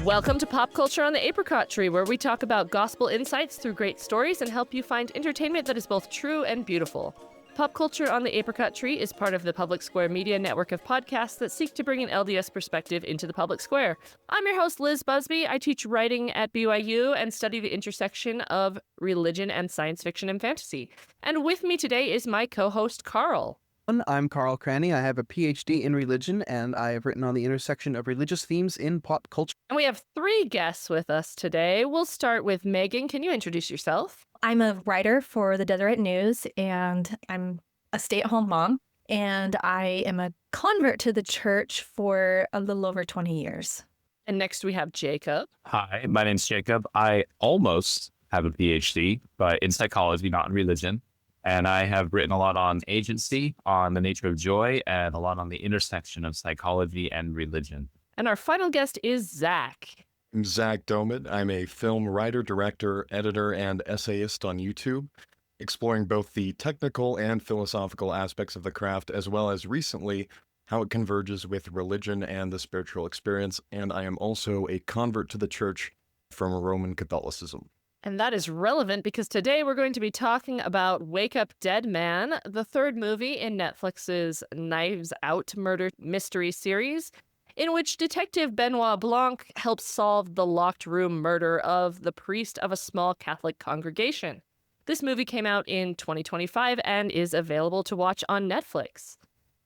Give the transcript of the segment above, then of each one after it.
Welcome to Pop Culture on the Apricot Tree, where we talk about gospel insights through great stories and help you find entertainment that is both true and beautiful. Pop Culture on the Apricot Tree is part of the Public Square Media network of podcasts that seek to bring an LDS perspective into the public square. I'm your host, Liz Busby. I teach writing at BYU and study the intersection of religion and science fiction and fantasy. And with me today is my co-host, Carl. I'm Carl Cranney. I have a PhD in religion, and I have written on the intersection of religious themes in pop culture. And we have three guests with us today. We'll start with Megan. Can you introduce yourself? I'm a writer for the Deseret News, and I'm a stay-at-home mom, and I am a convert to the church for a little over 20 years. And next we have Jacob. Hi, my name's Jacob. I almost have a PhD, but in psychology, not in religion. And I have written a lot on agency, on the nature of joy, and a lot on the intersection of psychology and religion. And our final guest is Zach. I'm Zach Doumit. I'm a film writer, director, editor, and essayist on YouTube, exploring both the technical and philosophical aspects of the craft, as well as recently how it converges with religion and the spiritual experience. And I am also a convert to the church from Roman Catholicism. And that is relevant because today we're going to be talking about Wake Up Dead Man, the third movie in Netflix's Knives Out murder mystery series, in which Detective Benoit Blanc helps solve the locked room murder of the priest of a small Catholic congregation. This movie came out in 2025 and is available to watch on Netflix.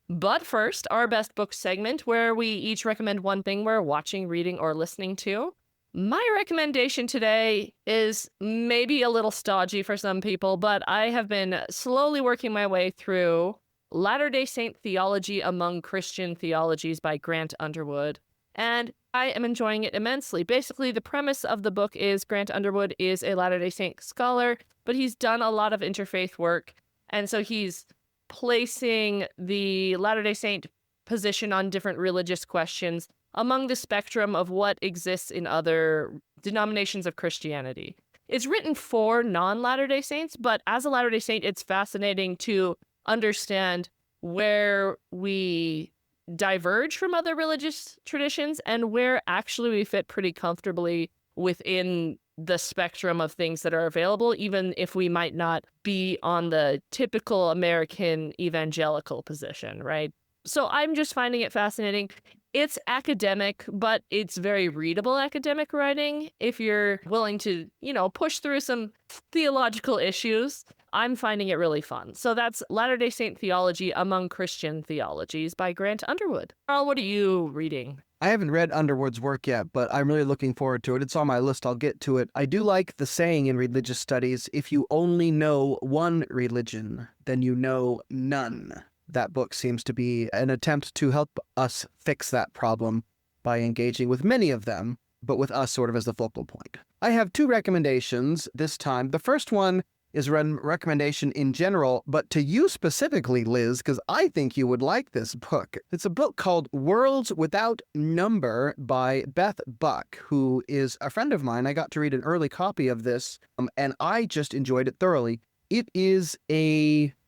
But first, our best book segment, where we each recommend one thing we're watching, reading, or listening to. My recommendation today is maybe a little stodgy for some people, but I have been slowly working my way through Latter-day Saint Theology Among Christian Theologies by Grant Underwood, and I am enjoying it immensely. Basically, the premise of the book is Grant Underwood is a Latter-day Saint scholar, but he's done a lot of interfaith work, and so he's placing the Latter-day Saint position on different religious questions among the spectrum of what exists in other denominations of Christianity. It's written for non-Latter-day Saints, but as a Latter-day Saint, it's fascinating to understand where we diverge from other religious traditions and where actually we fit pretty comfortably within the spectrum of things that are available, even if we might not be on the typical American evangelical position, right? So I'm just finding it fascinating. It's academic, but it's very readable academic writing. If you're willing to, push through some theological issues, I'm finding it really fun. So that's Latter-day Saint Theology Among Christian Theologies by Grant Underwood. Carl, what are you reading? I haven't read Underwood's work yet, but I'm really looking forward to it. It's on my list. I'll get to it. I do like the saying in religious studies, if you only know one religion, then you know none. That book seems to be an attempt to help us fix that problem by engaging with many of them, but with us sort of as the focal point. I have two recommendations this time. The first one is a recommendation in general, but to you specifically, Liz, because I think you would like this book. It's a book called Worlds Without Number by Beth Buck, who is a friend of mine. I got to read an early copy of this, and I just enjoyed it thoroughly. It is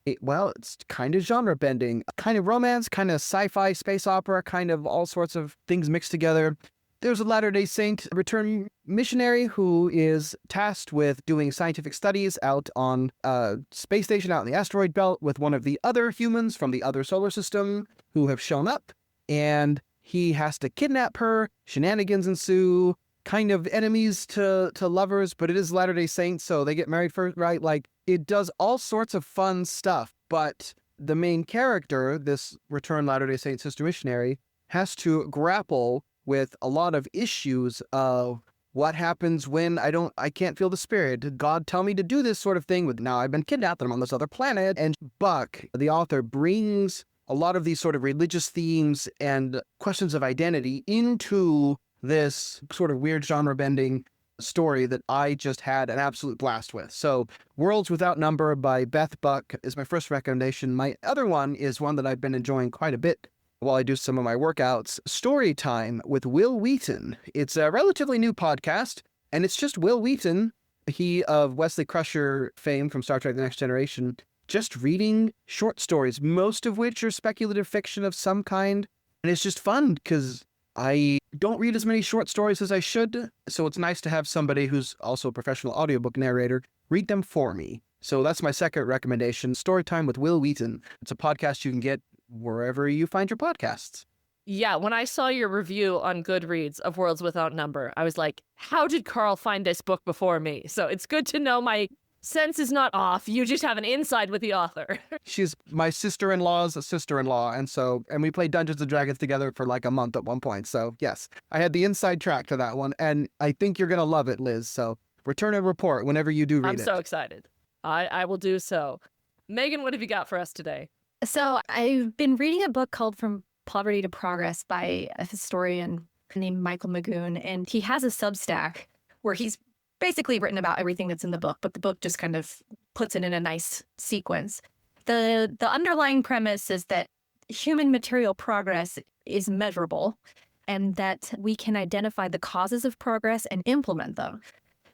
it's kind of genre bending, kind of romance, kind of sci-fi, space opera, kind of all sorts of things mixed together. There's a Latter-day Saint return missionary who is tasked with doing scientific studies out on a space station out in the asteroid belt with one of the other humans from the other solar system who have shown up, and he has to kidnap her. Shenanigans ensue, kind of enemies to lovers, but it is Latter-day Saints, so they get married first, right? Like, it does all sorts of fun stuff, but the main character, this returned Latter-day Saint sister missionary, has to grapple with a lot of issues of what happens when I can't feel the spirit. Did God tell me to do this sort of thing? But now I've been kidnapped and I'm on this other planet. And Buck, the author, brings a lot of these sort of religious themes and questions of identity into this sort of weird genre bending story that I just had an absolute blast with. So Worlds Without Number by Beth Buck is my first recommendation. My other one is one that I've been enjoying quite a bit while I do some of my workouts, Story Time with Will Wheaton. It's a relatively new podcast, and it's just Will Wheaton, he of Wesley Crusher fame from Star Trek The Next Generation, just reading short stories, most of which are speculative fiction of some kind. And it's just fun because I don't read as many short stories as I should, so it's nice to have somebody who's also a professional audiobook narrator read them for me. So that's my second recommendation, Storytime with Will Wheaton. It's a podcast you can get wherever you find your podcasts. Yeah, when I saw your review on Goodreads of Worlds Without Number, I was like, how did Carl find this book before me? So it's good to know my sense is not off. You just have an inside with the author. She's my sister-in-law's sister-in-law, and we played Dungeons & Dragons together for like a month at one point. So yes, I had the inside track to that one, and I think you're going to love it, Liz. So return a report whenever you do read I'm it. so excited. I will do so. Megan, what have you got for us today? So I've been reading a book called From Poverty to Progress by a historian named Michael Magoon, and he has a Substack where he's basically written about everything that's in the book, but the book just kind of puts it in a nice sequence. The underlying premise is that human material progress is measurable and that we can identify the causes of progress and implement them.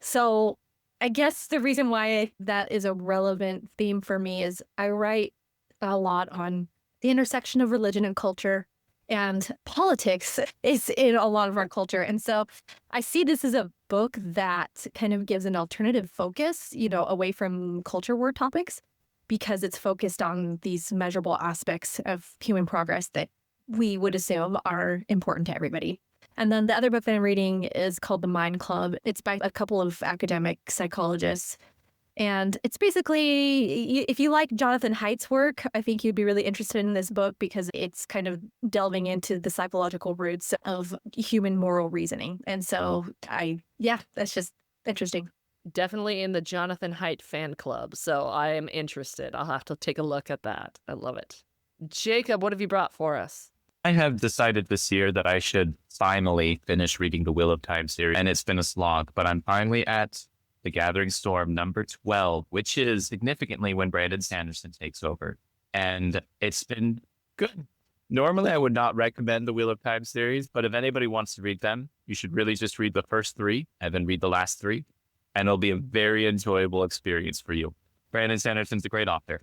So I guess the reason why that is a relevant theme for me is I write a lot on the intersection of religion and culture, and politics is in a lot of our culture. And so I see this as a book that kind of gives an alternative focus, away from culture war topics, because it's focused on these measurable aspects of human progress that we would assume are important to everybody. And then the other book that I'm reading is called The Mind Club. It's by a couple of academic psychologists. And it's basically, if you like Jonathan Haidt's work, I think you'd be really interested in this book because it's kind of delving into the psychological roots of human moral reasoning. And so that's just interesting. Definitely in the Jonathan Haidt fan club, so I am interested. I'll have to take a look at that. I love it. Jacob, what have you brought for us? I have decided this year that I should finally finish reading the Wheel of Time series, and it's been a slog, but I'm finally at The Gathering Storm, number 12, which is significantly when Brandon Sanderson takes over. And it's been good. Normally, I would not recommend the Wheel of Time series, but if anybody wants to read them, you should really just read the first 3 and then read the last 3. And it'll be a very enjoyable experience for you. Brandon Sanderson's a great author.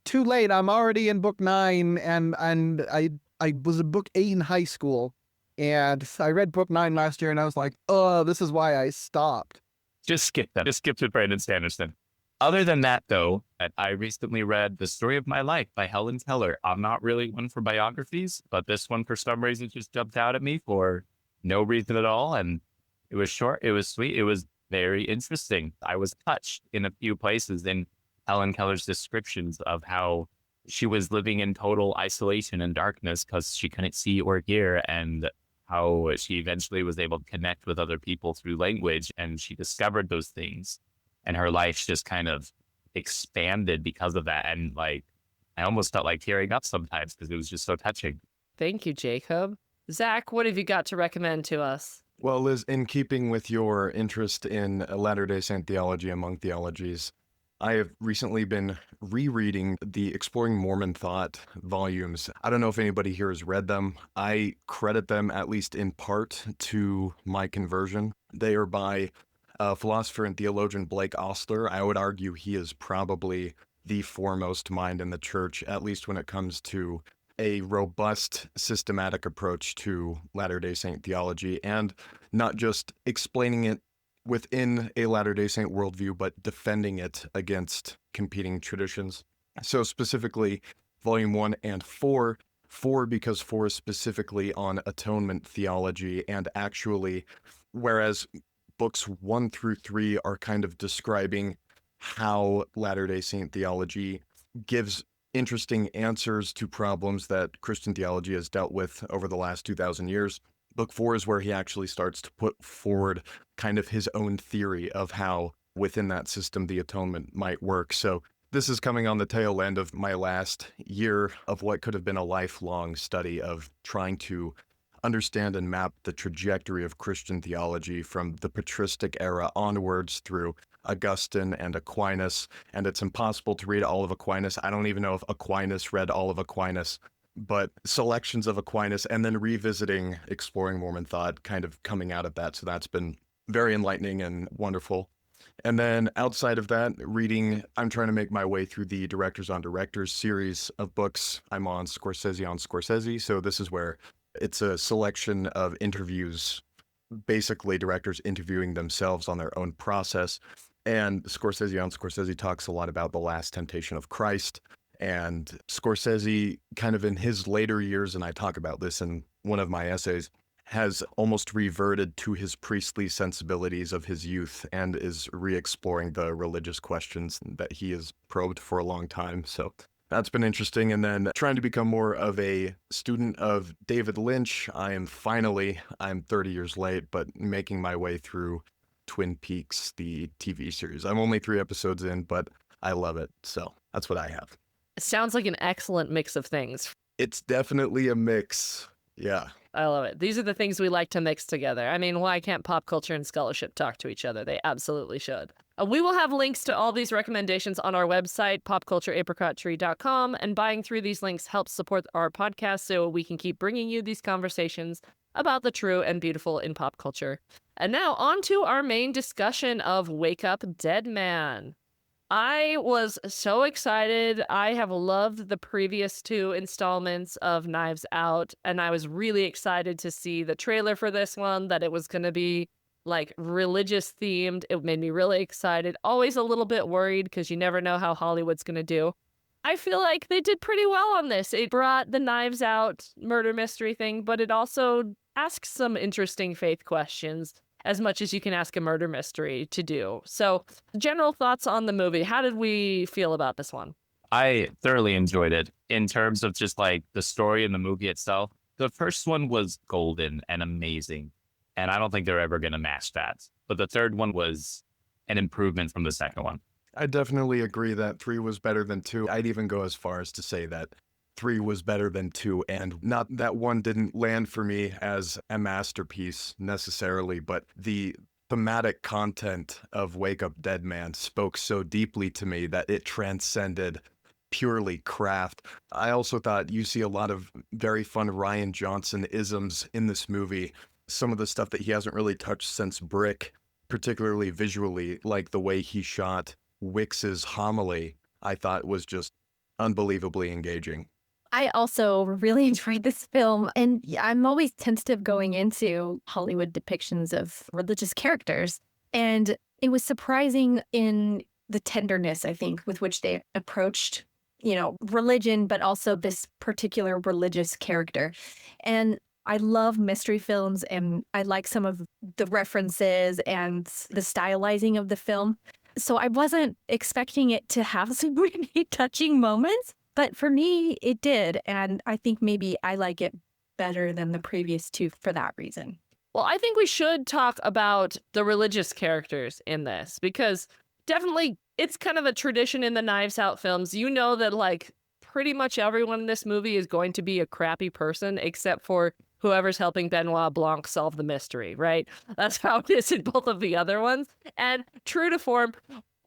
Too late. I'm already in book 9, and I was in book 8 in high school. And I read book 9 last year, and I was like, oh, this is why I stopped. Just skip them. Just skip to Brandon Sanderson. Other than that, though, I recently read The Story of My Life by Helen Keller. I'm not really one for biographies, but this one, for some reason, just jumped out at me for no reason at all. And it was short. It was sweet. It was very interesting. I was touched in a few places in Helen Keller's descriptions of how she was living in total isolation and darkness because she couldn't see or hear, and how she eventually was able to connect with other people through language, and she discovered those things, and her life just kind of expanded because of that. And I almost felt like tearing up sometimes because it was just so touching. Thank you, Jacob. Zach, what have you got to recommend to us? Well, Liz, in keeping with your interest in Latter-day Saint theology among theologies, I have recently been rereading the Exploring Mormon Thought volumes. I don't know if anybody here has read them. I credit them, at least in part, to my conversion. They are by philosopher and theologian Blake Ostler. I would argue he is probably the foremost mind in the church, at least when it comes to a robust, systematic approach to Latter-day Saint theology, and not just explaining it within a Latter-day Saint worldview, but defending it against competing traditions. So specifically, Volume 1 and 4, 4 because 4 is specifically on atonement theology, and actually, whereas books 1 through 3 are kind of describing how Latter-day Saint theology gives interesting answers to problems that Christian theology has dealt with over the last 2,000 years. Book 4 is where he actually starts to put forward kind of his own theory of how within that system the atonement might work. So this is coming on the tail end of my last year of what could have been a lifelong study of trying to understand and map the trajectory of Christian theology from the patristic era onwards through Augustine and Aquinas. And it's impossible to read all of Aquinas. I don't even know if Aquinas read all of Aquinas, but selections of Aquinas, and then revisiting Exploring Mormon Thought, kind of coming out of that. So that's been very enlightening and wonderful. And then outside of that, I'm trying to make my way through the Directors on Directors series of books. I'm on Scorsese. So this is where It's a selection of interviews, basically directors interviewing themselves on their own process. And Scorsese talks a lot about the last temptation of Christ. And Scorsese, kind of in his later years, and I talk about this in one of my essays, has almost reverted to his priestly sensibilities of his youth and is re-exploring the religious questions that he has probed for a long time. So that's been interesting. And then trying to become more of a student of David Lynch, I'm 30 years late, but making my way through Twin Peaks, the TV series. I'm only 3 episodes in, but I love it. So that's what I have. It sounds like an excellent mix of things. It's definitely a mix. Yeah. I love it. These are the things we like to mix together. I mean, why can't pop culture and scholarship talk to each other? They absolutely should. We will have links to all these recommendations on our website, popcultureapricottree.com, and buying through these links helps support our podcast so we can keep bringing you these conversations about the true and beautiful in pop culture. And now on to our main discussion of Wake Up Dead Man. I was so excited. I have loved the previous 2 installments of Knives Out, and I was really excited to see the trailer for this one, that it was going to be like religious themed. It made me really excited. Always a little bit worried because you never know how Hollywood's going to do. I feel like they did pretty well on this. It brought the Knives Out murder mystery thing, but it also asks some interesting faith questions, as much as you can ask a murder mystery to do. So, general thoughts on the movie. How did we feel about this one? I thoroughly enjoyed it in terms of just like the story and the movie itself. The first one was golden and amazing, and I don't think they're ever going to match that. But the third one was an improvement from the second one. I definitely agree that 3 was better than 2. I'd even go as far as to say that 3 was better than 2, and not that 1 didn't land for me as a masterpiece necessarily, but the thematic content of Wake Up Dead Man spoke so deeply to me that it transcended purely craft. I also thought you see a lot of very fun Rian Johnson isms in this movie. Some of the stuff that he hasn't really touched since Brick, particularly visually, like the way he shot Wix's homily, I thought was just unbelievably engaging. I also really enjoyed this film, and I'm always tentative going into Hollywood depictions of religious characters. And it was surprising in the tenderness, I think, with which they approached, religion, but also this particular religious character. And I love mystery films, and I like some of the references and the stylizing of the film. So I wasn't expecting it to have some really touching moments. But for me, it did. And I think maybe I like it better than the previous 2 for that reason. Well, I think we should talk about the religious characters in this, because definitely it's kind of a tradition in the Knives Out films. You know that like pretty much everyone in this movie is going to be a crappy person except for whoever's helping Benoit Blanc solve the mystery, right? That's how it is in both of the other ones. And true to form,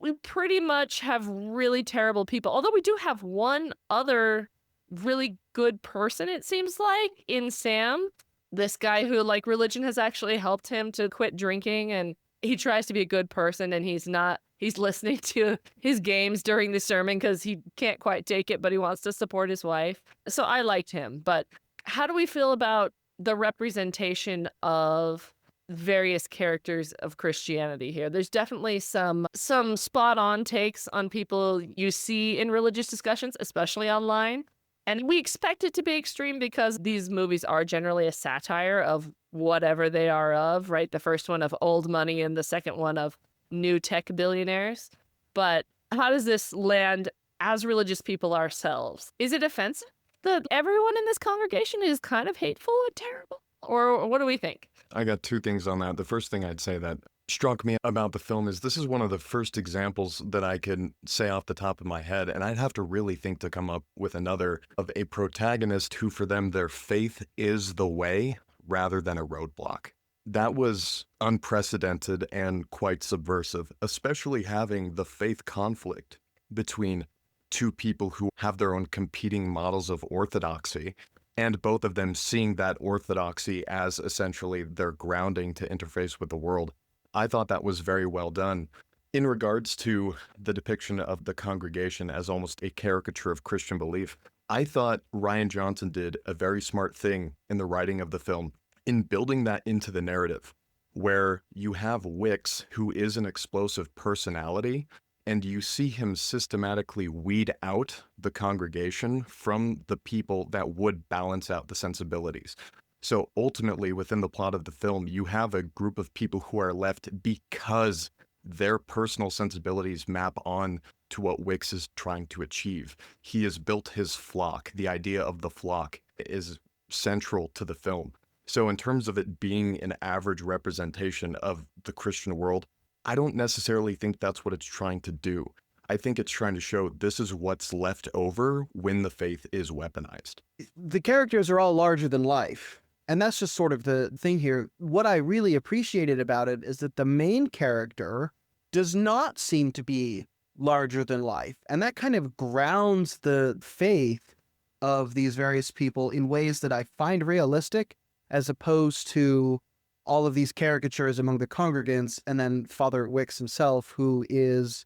we pretty much have really terrible people. Although we do have one other really good person, it seems like, in Sam. This guy who, like, religion has actually helped him to quit drinking, and he tries to be a good person, and he's listening to his games during the sermon because he can't quite take it, but he wants to support his wife. So I liked him. But how do we feel about the representation of various characters of Christianity here? There's definitely some spot on takes on people you see in religious discussions, especially online. And we expect it to be extreme because these movies are generally a satire of whatever they are of, right? The first one of old money and the second one of new tech billionaires. But how does this land as religious people ourselves? Is it offensive that everyone in this congregation is kind of hateful and terrible? Or what do we think? I got 2 things on that. The first thing I'd say that struck me about the film is this is one of the first examples that I can say off the top of my head, and I'd have to really think to come up with another, of a protagonist who for them their faith is the way rather than a roadblock. That was unprecedented and quite subversive, especially having the faith conflict between 2 people who have their own competing models of orthodoxy, and both of them seeing that orthodoxy as essentially their grounding to interface with the world. I thought that was very well done. In regards to the depiction of the congregation as almost a caricature of Christian belief, I thought Rian Johnson did a very smart thing in the writing of the film in building that into the narrative, where you have Wicks, who is an explosive personality, and you see him systematically weed out the congregation from the people that would balance out the sensibilities. So ultimately, within the plot of the film, you have a group of people who are left because their personal sensibilities map on to what Wicks is trying to achieve. He has built his flock. The idea of the flock is central to the film. So in terms of it being an average representation of the Christian world, I don't necessarily think that's what it's trying to do. I think it's trying to show this is what's left over when the faith is weaponized. The characters are all larger than life. And that's just sort of the thing here. What I really appreciated about it is that the main character does not seem to be larger than life. And that kind of grounds the faith of these various people in ways that I find realistic, as opposed to all of these caricatures among the congregants, and then Father Wicks himself, who is...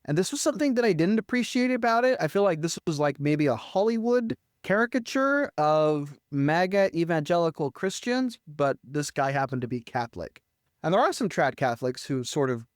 And this was something that I didn't appreciate about it. I feel like this was like maybe a Hollywood caricature of MAGA evangelical Christians, but this guy happened to be Catholic. And there are some trad Catholics who sort of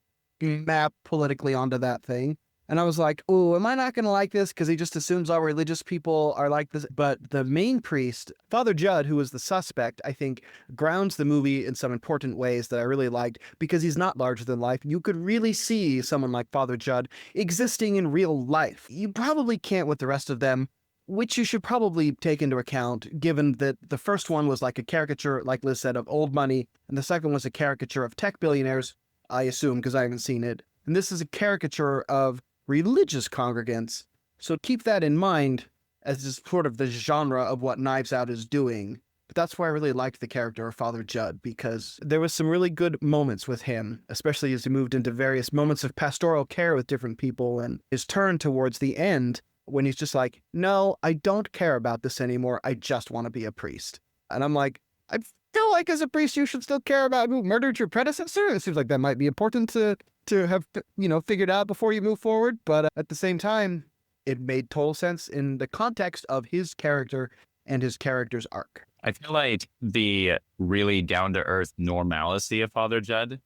map politically onto that thing. And I was like, oh, am I not going to like this? Because he just assumes all religious people are like this. But the main priest, Father Judd, who was the suspect, I think grounds the movie in some important ways that I really liked, because he's not larger than life. You could really see someone like Father Judd existing in real life. You probably can't with the rest of them, which you should probably take into account, given that the first one was like a caricature, like Liz said, of old money, and the second was a caricature of tech billionaires, I assume, because I haven't seen it. And this is a caricature of religious congregants. So keep that in mind as just sort of the genre of what Knives Out is doing. But that's why I really liked the character of Father Judd, because there was some really good moments with him, especially as he moved into various moments of pastoral care with different people, and his turn towards the end when he's just like, no, I don't care about this anymore. I just want to be a priest. And I'm like, I feel like as a priest, you should still care about who murdered your predecessor. It seems like that might be important to have, figured out before you move forward. But at the same time, it made total sense in the context of his character and his character's arc. I feel like the really down-to-earth normalcy of Father Judd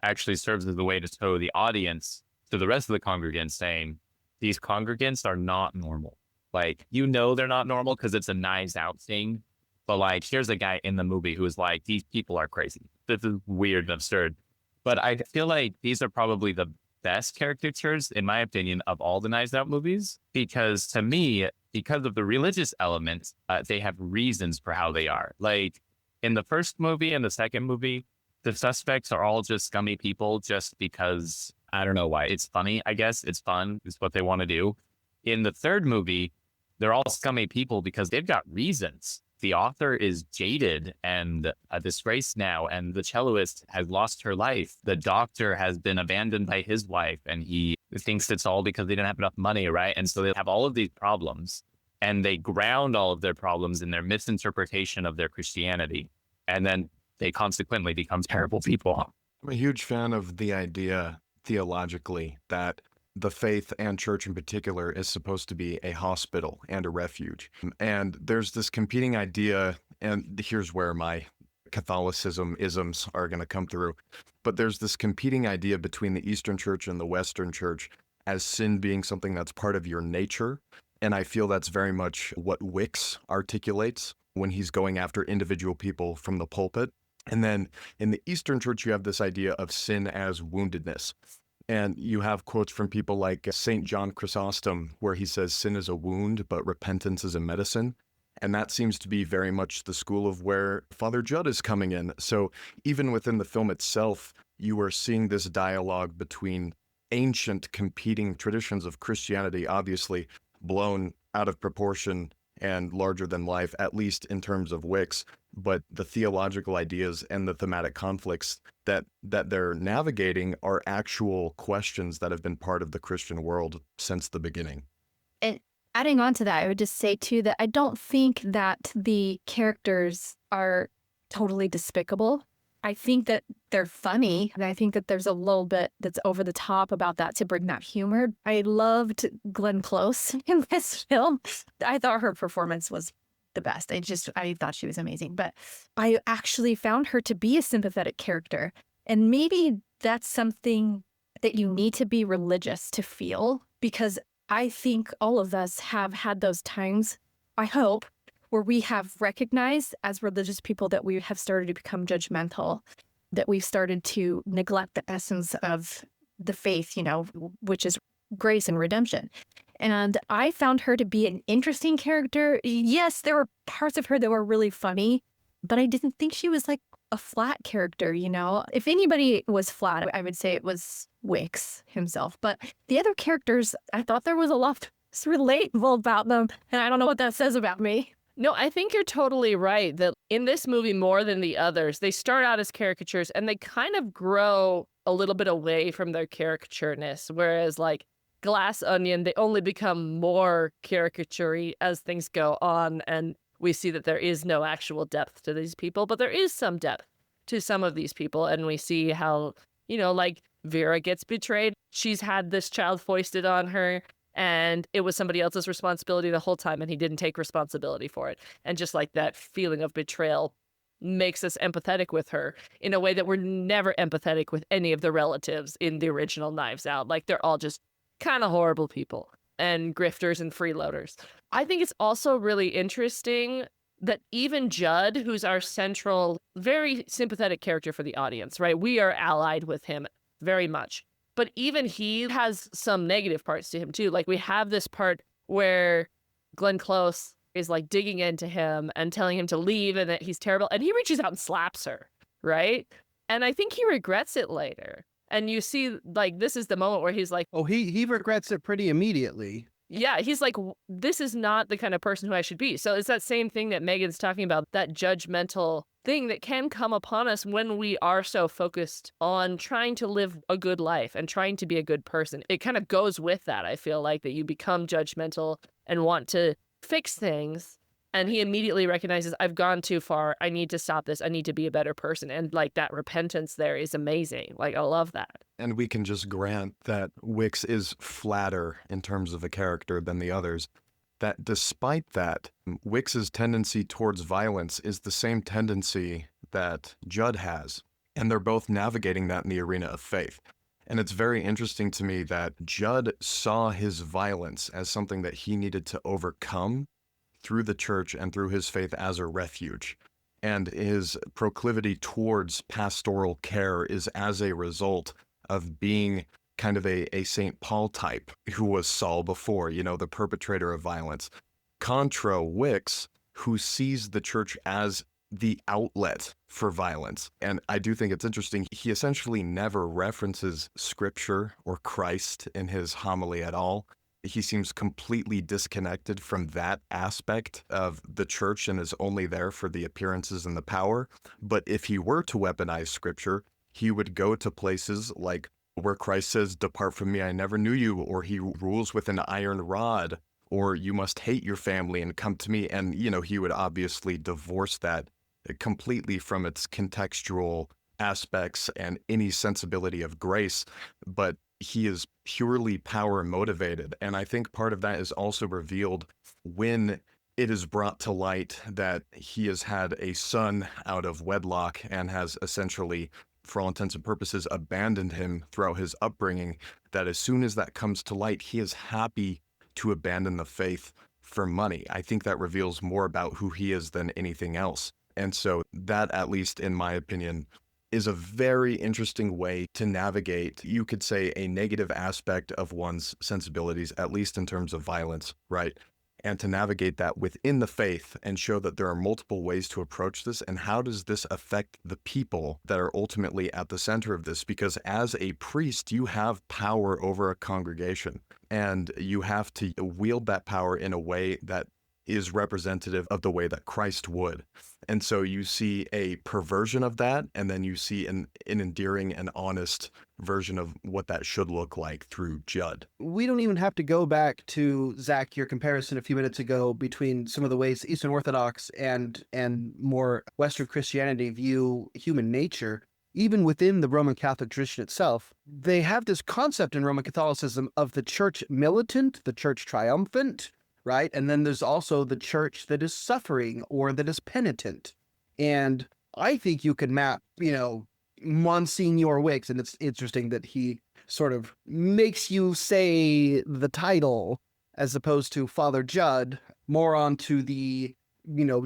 actually serves as a way to show the audience to the rest of the congregants, saying, these congregants are not normal. Like, they're not normal because it's a Knives Out thing. But like, here's a guy in the movie who is like, these people are crazy. This is weird and absurd. But I feel like these are probably the best caricatures, in my opinion, of all the Knives Out movies. Because to me, because of the religious elements, they have reasons for how they are. Like in the first movie and the second movie, the suspects are all just scummy people just because, I don't know why. It's funny, I guess. It's fun. It's what they want to do. In the third movie, they're all scummy people because they've got reasons. The author is jaded and a disgrace now, and the celloist has lost her life. The doctor has been abandoned by his wife, and he thinks it's all because they didn't have enough money, right? And so they have all of these problems, and they ground all of their problems in their misinterpretation of their Christianity. And then they consequently become terrible people. I'm a huge fan of the idea theologically that the faith and church in particular is supposed to be a hospital and a refuge. And there's this competing idea, and here's where my Catholicism isms are going to come through. But there's this competing idea between the Eastern Church and the Western Church as sin being something that's part of your nature. And I feel that's very much what Wicks articulates when he's going after individual people from the pulpit. And then in the Eastern Church, you have this idea of sin as woundedness. And you have quotes from people like St. John Chrysostom, where he says sin is a wound, but repentance is a medicine. And that seems to be very much the school of where Father Judd is coming in. So even within the film itself, you are seeing this dialogue between ancient competing traditions of Christianity, obviously blown out of proportion and larger than life, at least in terms of Wicks, but the theological ideas and the thematic conflicts that they're navigating are actual questions that have been part of the Christian world since the beginning. And adding on to that, I would just say too that I don't think that the characters are totally despicable. I think that they're funny, and I think that there's a little bit that's over the top about that to bring that humor. I loved Glenn Close in this film. I thought her performance was the best. I thought she was amazing. But I actually found her to be a sympathetic character. And maybe that's something that you need to be religious to feel, because I think all of us have had those times, I hope, where we have recognized as religious people that we have started to become judgmental, that we've started to neglect the essence of the faith, which is grace and redemption. And I found her to be an interesting character. Yes, there were parts of her that were really funny, but I didn't think she was like a flat character, If anybody was flat, I would say it was Wicks himself. But the other characters, I thought there was a lot that's relatable about them. And I don't know what that says about me. No, I think you're totally right that in this movie, more than the others, they start out as caricatures and they kind of grow a little bit away from their caricatureness. Whereas like Glass Onion, they only become more caricature-y as things go on. And we see that there is no actual depth to these people, but there is some depth to some of these people. And we see how, like Vera gets betrayed. She's had this child foisted on her. And it was somebody else's responsibility the whole time, and he didn't take responsibility for it. And just like that feeling of betrayal makes us empathetic with her in a way that we're never empathetic with any of the relatives in the original Knives Out. Like they're all just kind of horrible people and grifters and freeloaders. I think it's also really interesting that even Judd, who's our central, very sympathetic character for the audience, right? We are allied with him very much. But even he has some negative parts to him, too. Like, we have this part where Glenn Close is, like, digging into him and telling him to leave and that he's terrible. And he reaches out and slaps her, right? And I think he regrets it later. And you see, like, this is the moment where he's like... Oh, he regrets it pretty immediately. Yeah, he's like, this is not the kind of person who I should be. So it's that same thing that Megan's talking about, that judgmental thing that can come upon us when we are so focused on trying to live a good life and trying to be a good person. It kind of goes with that, I feel like, that you become judgmental and want to fix things. And he immediately recognizes, I've gone too far. I need to stop this. I need to be a better person. And like that repentance there is amazing. Like, I love that. And we can just grant that Wicks is flatter in terms of a character than the others. That despite that, Wicks's tendency towards violence is the same tendency that Judd has. And they're both navigating that in the arena of faith. And it's very interesting to me that Judd saw his violence as something that he needed to overcome through the church and through his faith as a refuge. And his proclivity towards pastoral care is as a result of being kind of a St. Paul type who was Saul before, the perpetrator of violence. Contra Wicks, who sees the church as the outlet for violence. And I do think it's interesting, he essentially never references scripture or Christ in his homily at all. He seems completely disconnected from that aspect of the church and is only there for the appearances and the power. But if he were to weaponize scripture, he would go to places like where Christ says, "Depart from me, I never knew you," or he rules with an iron rod, or you must hate your family and come to me. And, he would obviously divorce that completely from its contextual aspects and any sensibility of grace. But he is purely power motivated. And I think part of that is also revealed when it is brought to light that he has had a son out of wedlock and has essentially, for all intents and purposes, abandoned him throughout his upbringing, that as soon as that comes to light, he is happy to abandon the faith for money. I think that reveals more about who he is than anything else. And so that, at least in my opinion, is a very interesting way to navigate, you could say, a negative aspect of one's sensibilities, at least in terms of violence, right? And to navigate that within the faith and show that there are multiple ways to approach this. And how does this affect the people that are ultimately at the center of this? Because as a priest, you have power over a congregation, and you have to wield that power in a way that is representative of the way that Christ would. And so you see a perversion of that, and then you see an endearing and honest version of what that should look like through Judd. We don't even have to go back to, Zach, your comparison a few minutes ago between some of the ways Eastern Orthodox and more Western Christianity view human nature. Even within the Roman Catholic tradition itself, they have this concept in Roman Catholicism of the church militant, the church triumphant, right? And then there's also the church that is suffering or that is penitent. And I think you could map, Monsignor Wicks, and it's interesting that he sort of makes you say the title as opposed to Father Judd, more onto the,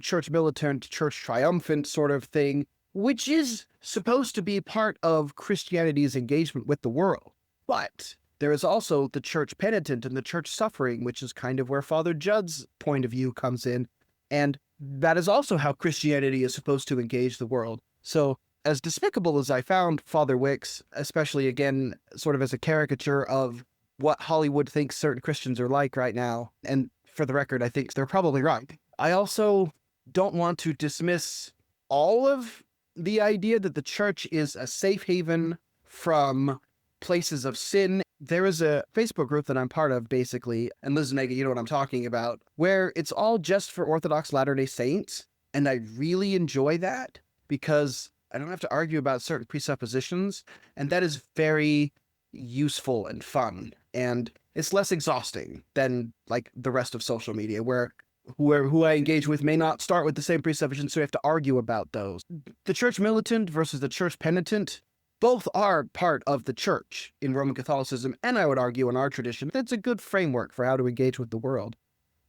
church militant, church triumphant sort of thing, which is supposed to be part of Christianity's engagement with the world. But there is also the church penitent and the church suffering, which is kind of where Father Judd's point of view comes in. And that is also how Christianity is supposed to engage the world. So as despicable as I found Father Wicks, especially again, sort of as a caricature of what Hollywood thinks certain Christians are like right now, and for the record, I think they're probably right, I also don't want to dismiss all of the idea that the church is a safe haven from places of sin. There is a Facebook group that I'm part of, basically, and Liz and Megan, you know what I'm talking about, where it's all just for Orthodox Latter-day Saints, and I really enjoy that because I don't have to argue about certain presuppositions, and that is very useful and fun, and it's less exhausting than like the rest of social media, where who I engage with may not start with the same presuppositions, so we have to argue about those. The church militant versus the church penitent, both are part of the church in Roman Catholicism, and I would argue in our tradition, that's a good framework for how to engage with the world.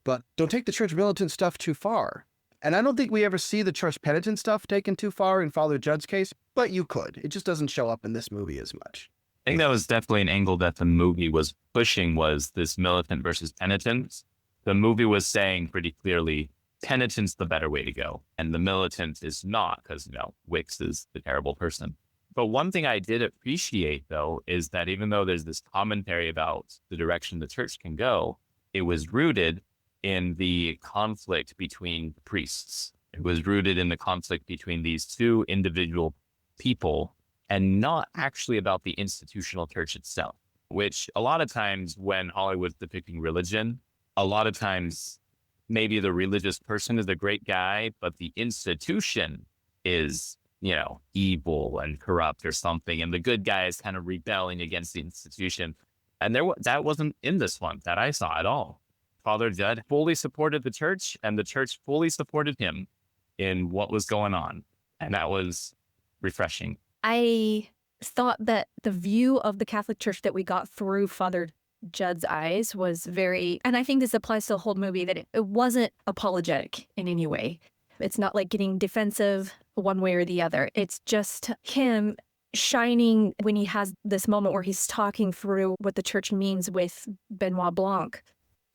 But don't take the church militant stuff too far. And I don't think we ever see the church penitent stuff taken too far in Father Judd's case, but you could. It just doesn't show up in this movie as much. I think that was definitely an angle that the movie was pushing, was this militant versus penitence. The movie was saying pretty clearly, penitent's the better way to go. And the militant is not, because, Wicks is the terrible person. But one thing I did appreciate, though, is that even though there's this commentary about the direction the church can go, it was rooted in the conflict between priests. It was rooted in the conflict between these two individual people, and not actually about the institutional church itself, which a lot of times when Hollywood's depicting religion, a lot of times maybe the religious person is a great guy, but the institution is, evil and corrupt or something. And the good guy is kind of rebelling against the institution. And that wasn't in this one that I saw at all. Father Judd fully supported the church, and the church fully supported him in what was going on. And that was refreshing. I thought that the view of the Catholic Church that we got through Father Judd's eyes was very, and I think this applies to the whole movie, that it wasn't apologetic in any way. It's not like getting defensive one way or the other. It's just him shining when he has this moment where he's talking through what the church means with Benoit Blanc.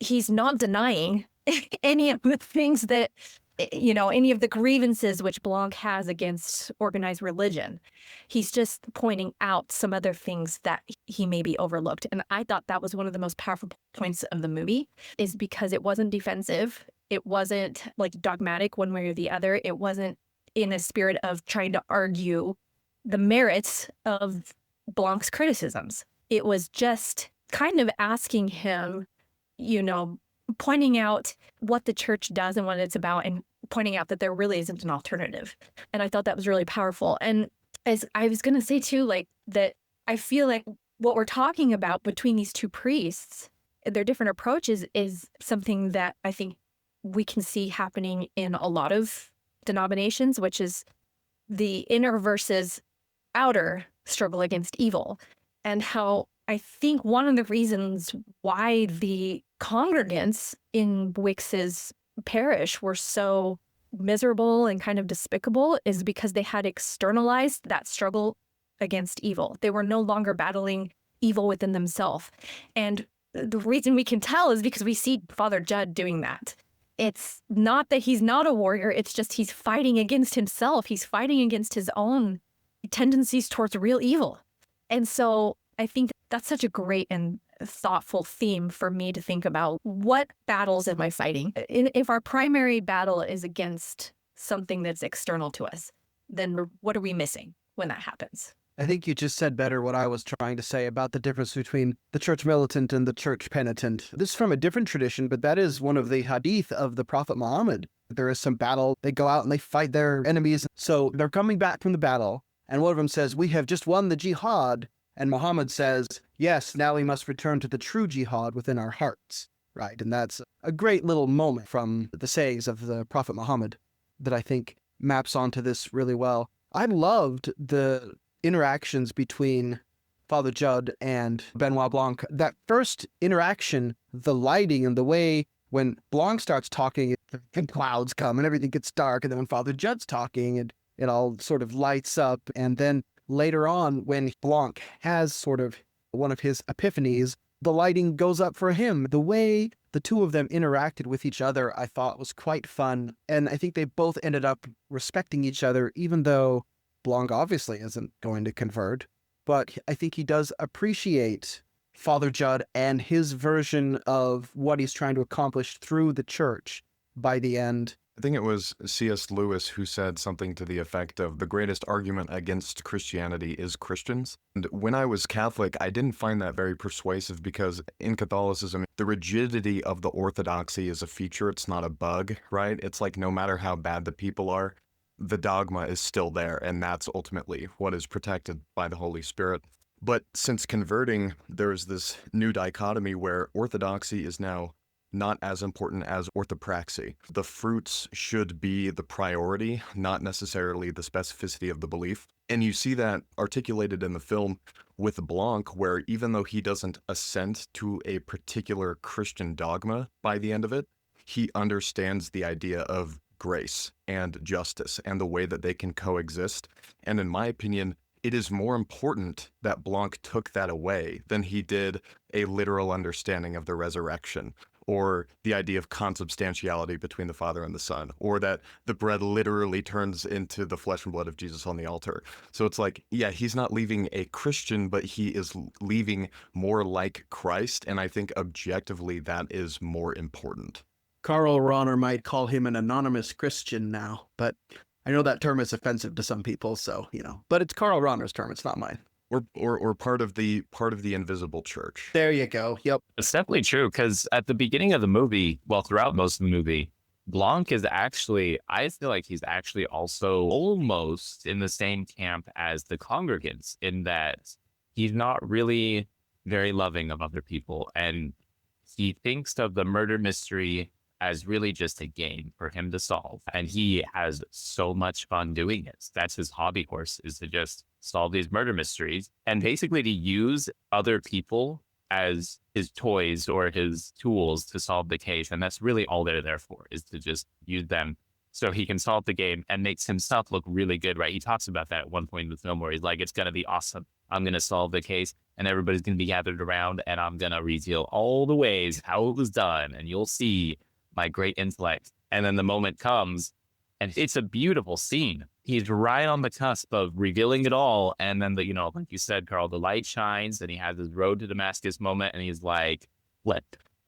He's not denying any of the things that, any of the grievances which Blanc has against organized religion. He's just pointing out some other things that he maybe overlooked. And I thought that was one of the most powerful points of the movie, is because it wasn't defensive. It wasn't like dogmatic one way or the other. It wasn't in a spirit of trying to argue the merits of Blanc's criticisms. It was just kind of asking him, pointing out what the church does and what it's about, and pointing out that there really isn't an alternative. And I thought that was really powerful. And as I was going to say too, that I feel like what we're talking about between these two priests, their different approaches, is something that I think we can see happening in a lot of denominations, which is the inner versus outer struggle against evil. And how I think one of the reasons why the congregants in Wicks's parish were so miserable and kind of despicable is because they had externalized that struggle against evil. They were no longer battling evil within themselves. And the reason we can tell is because we see Father Judd doing that. It's not that he's not a warrior, it's just he's fighting against himself. He's fighting against his own tendencies towards real evil. And so I think that's such a great and thoughtful theme for me to think about. What battles am I fighting? If our primary battle is against something that's external to us, then what are we missing when that happens? I think you just said better what I was trying to say about the difference between the church militant and the church penitent. This is from a different tradition, but that is one of the hadith of the Prophet Muhammad. There is some battle. They go out and they fight their enemies. So they're coming back from the battle, and one of them says, "We have just won the jihad." And Muhammad says, "Yes, now we must return to the true jihad within our hearts." Right? And that's a great little moment from the sayings of the Prophet Muhammad that I think maps onto this really well. I loved the interactions between Father Judd and Benoit Blanc. That first interaction, the lighting and the way when Blanc starts talking, the clouds come and everything gets dark. And then when Father Judd's talking, it all sort of lights up. And then later on, when Blanc has sort of one of his epiphanies, the lighting goes up for him. The way the two of them interacted with each other, I thought was quite fun. And I think they both ended up respecting each other, even though Blanc obviously isn't going to convert, but I think he does appreciate Father Judd and his version of what he's trying to accomplish through the church by the end. I think it was C.S. Lewis who said something to the effect of the greatest argument against Christianity is Christians. And when I was Catholic, I didn't find that very persuasive because in Catholicism, the rigidity of the orthodoxy is a feature. It's not a bug, right? It's like no matter how bad the people are, the dogma is still there, and that's ultimately what is protected by the Holy Spirit. But since converting, there's this new dichotomy where orthodoxy is now not as important as orthopraxy. The fruits should be the priority, not necessarily the specificity of the belief. And you see that articulated in the film with Blanc, where even though he doesn't assent to a particular Christian dogma by the end of it, he understands the idea of grace and justice and the way that they can coexist. And in my opinion, it is more important that Blanc took that away than he did a literal understanding of the resurrection, or the idea of consubstantiality between the Father and the Son, or that the bread literally turns into the flesh and blood of Jesus on the altar. So it's like, yeah, he's not leaving a Christian, but he is leaving more like Christ. And I think objectively that is more important. Karl Rahner might call him an anonymous Christian now, but I know that term is offensive to some people, so, but it's Karl Rahner's term. It's not mine. Or part of the invisible church. There you go. Yep. It's definitely true, because at the beginning of the movie, well, throughout most of the movie, Blanc is actually, I feel like he's actually also almost in the same camp as the congregants, in that he's not really very loving of other people. And he thinks of the murder mystery as really just a game for him to solve. And he has so much fun doing it. That's his hobby horse, is to just solve these murder mysteries and basically to use other people as his toys or his tools to solve the case. And that's really all they're there for, is to just use them so he can solve the game and makes himself look really good, right? He talks about that at one point in the film where he's like, it's going to be awesome. I'm going to solve the case and everybody's going to be gathered around and I'm going to reveal all the ways how it was done. And you'll see my great intellect. And then the moment comes and it's a beautiful scene. He's right on the cusp of revealing it all. And then like you said, Carl, the light shines and he has his road to Damascus moment. And he's like,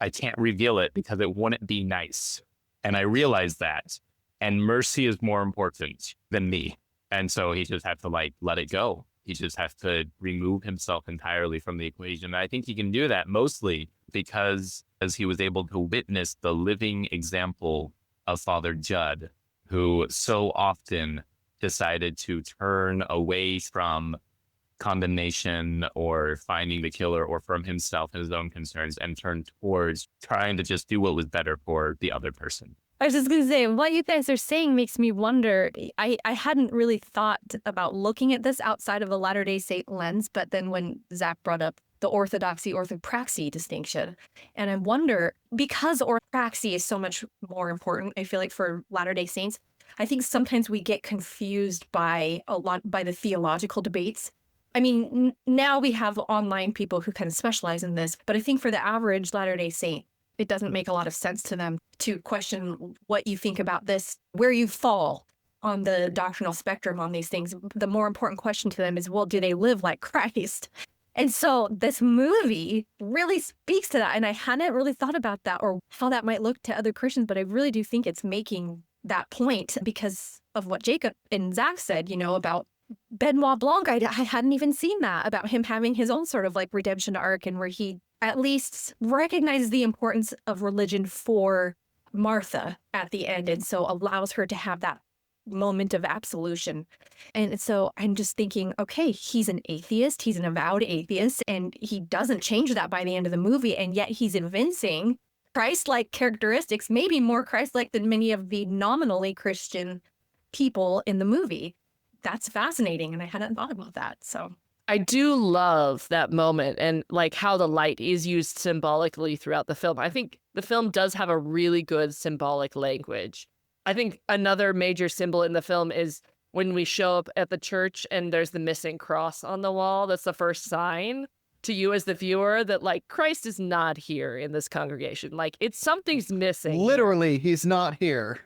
I can't reveal it because it wouldn't be nice. And I realized that. And mercy is more important than me. And so he just has to let it go. He just has to remove himself entirely from the equation. And I think he can do that mostly because as he was able to witness the living example of Father Judd, who so often decided to turn away from condemnation or finding the killer or from himself and his own concerns and turn towards trying to just do what was better for the other person. I was just going to say, what you guys are saying makes me wonder. I hadn't really thought about looking at this outside of a Latter-day Saint lens, but then when Zach brought up the orthopraxy distinction, and I wonder, because orthopraxy is so much more important, I feel like for Latter-day Saints, I think sometimes we get confused by the theological debates. I mean, now we have online people who kind of specialize in this, but I think for the average Latter-day Saint, it doesn't make a lot of sense to them to question what you think about this, where you fall on the doctrinal spectrum on these things. The more important question to them is, well, do they live like Christ? And so this movie really speaks to that. And I hadn't really thought about that or how that might look to other Christians, but I really do think it's making that point because of what Jacob and Zach said, about Benoit Blanc. I hadn't even seen that, about him having his own sort of like redemption arc, and where he at least recognizes the importance of religion for Martha at the end, and so allows her to have that moment of absolution. And so I'm just thinking, okay, he's an atheist, he's an avowed atheist, and he doesn't change that by the end of the movie, and yet he's evincing Christ-like characteristics, maybe more Christ-like than many of the nominally Christian people in the movie. That's fascinating, and I hadn't thought about that. So I do love that moment and like how the light is used symbolically throughout the film. I think the film does have a really good symbolic language. I think another major symbol in the film is when we show up at the church and there's the missing cross on the wall. That's the first sign to you as the viewer that like Christ is not here in this congregation. Like something's missing. Literally, he's not here.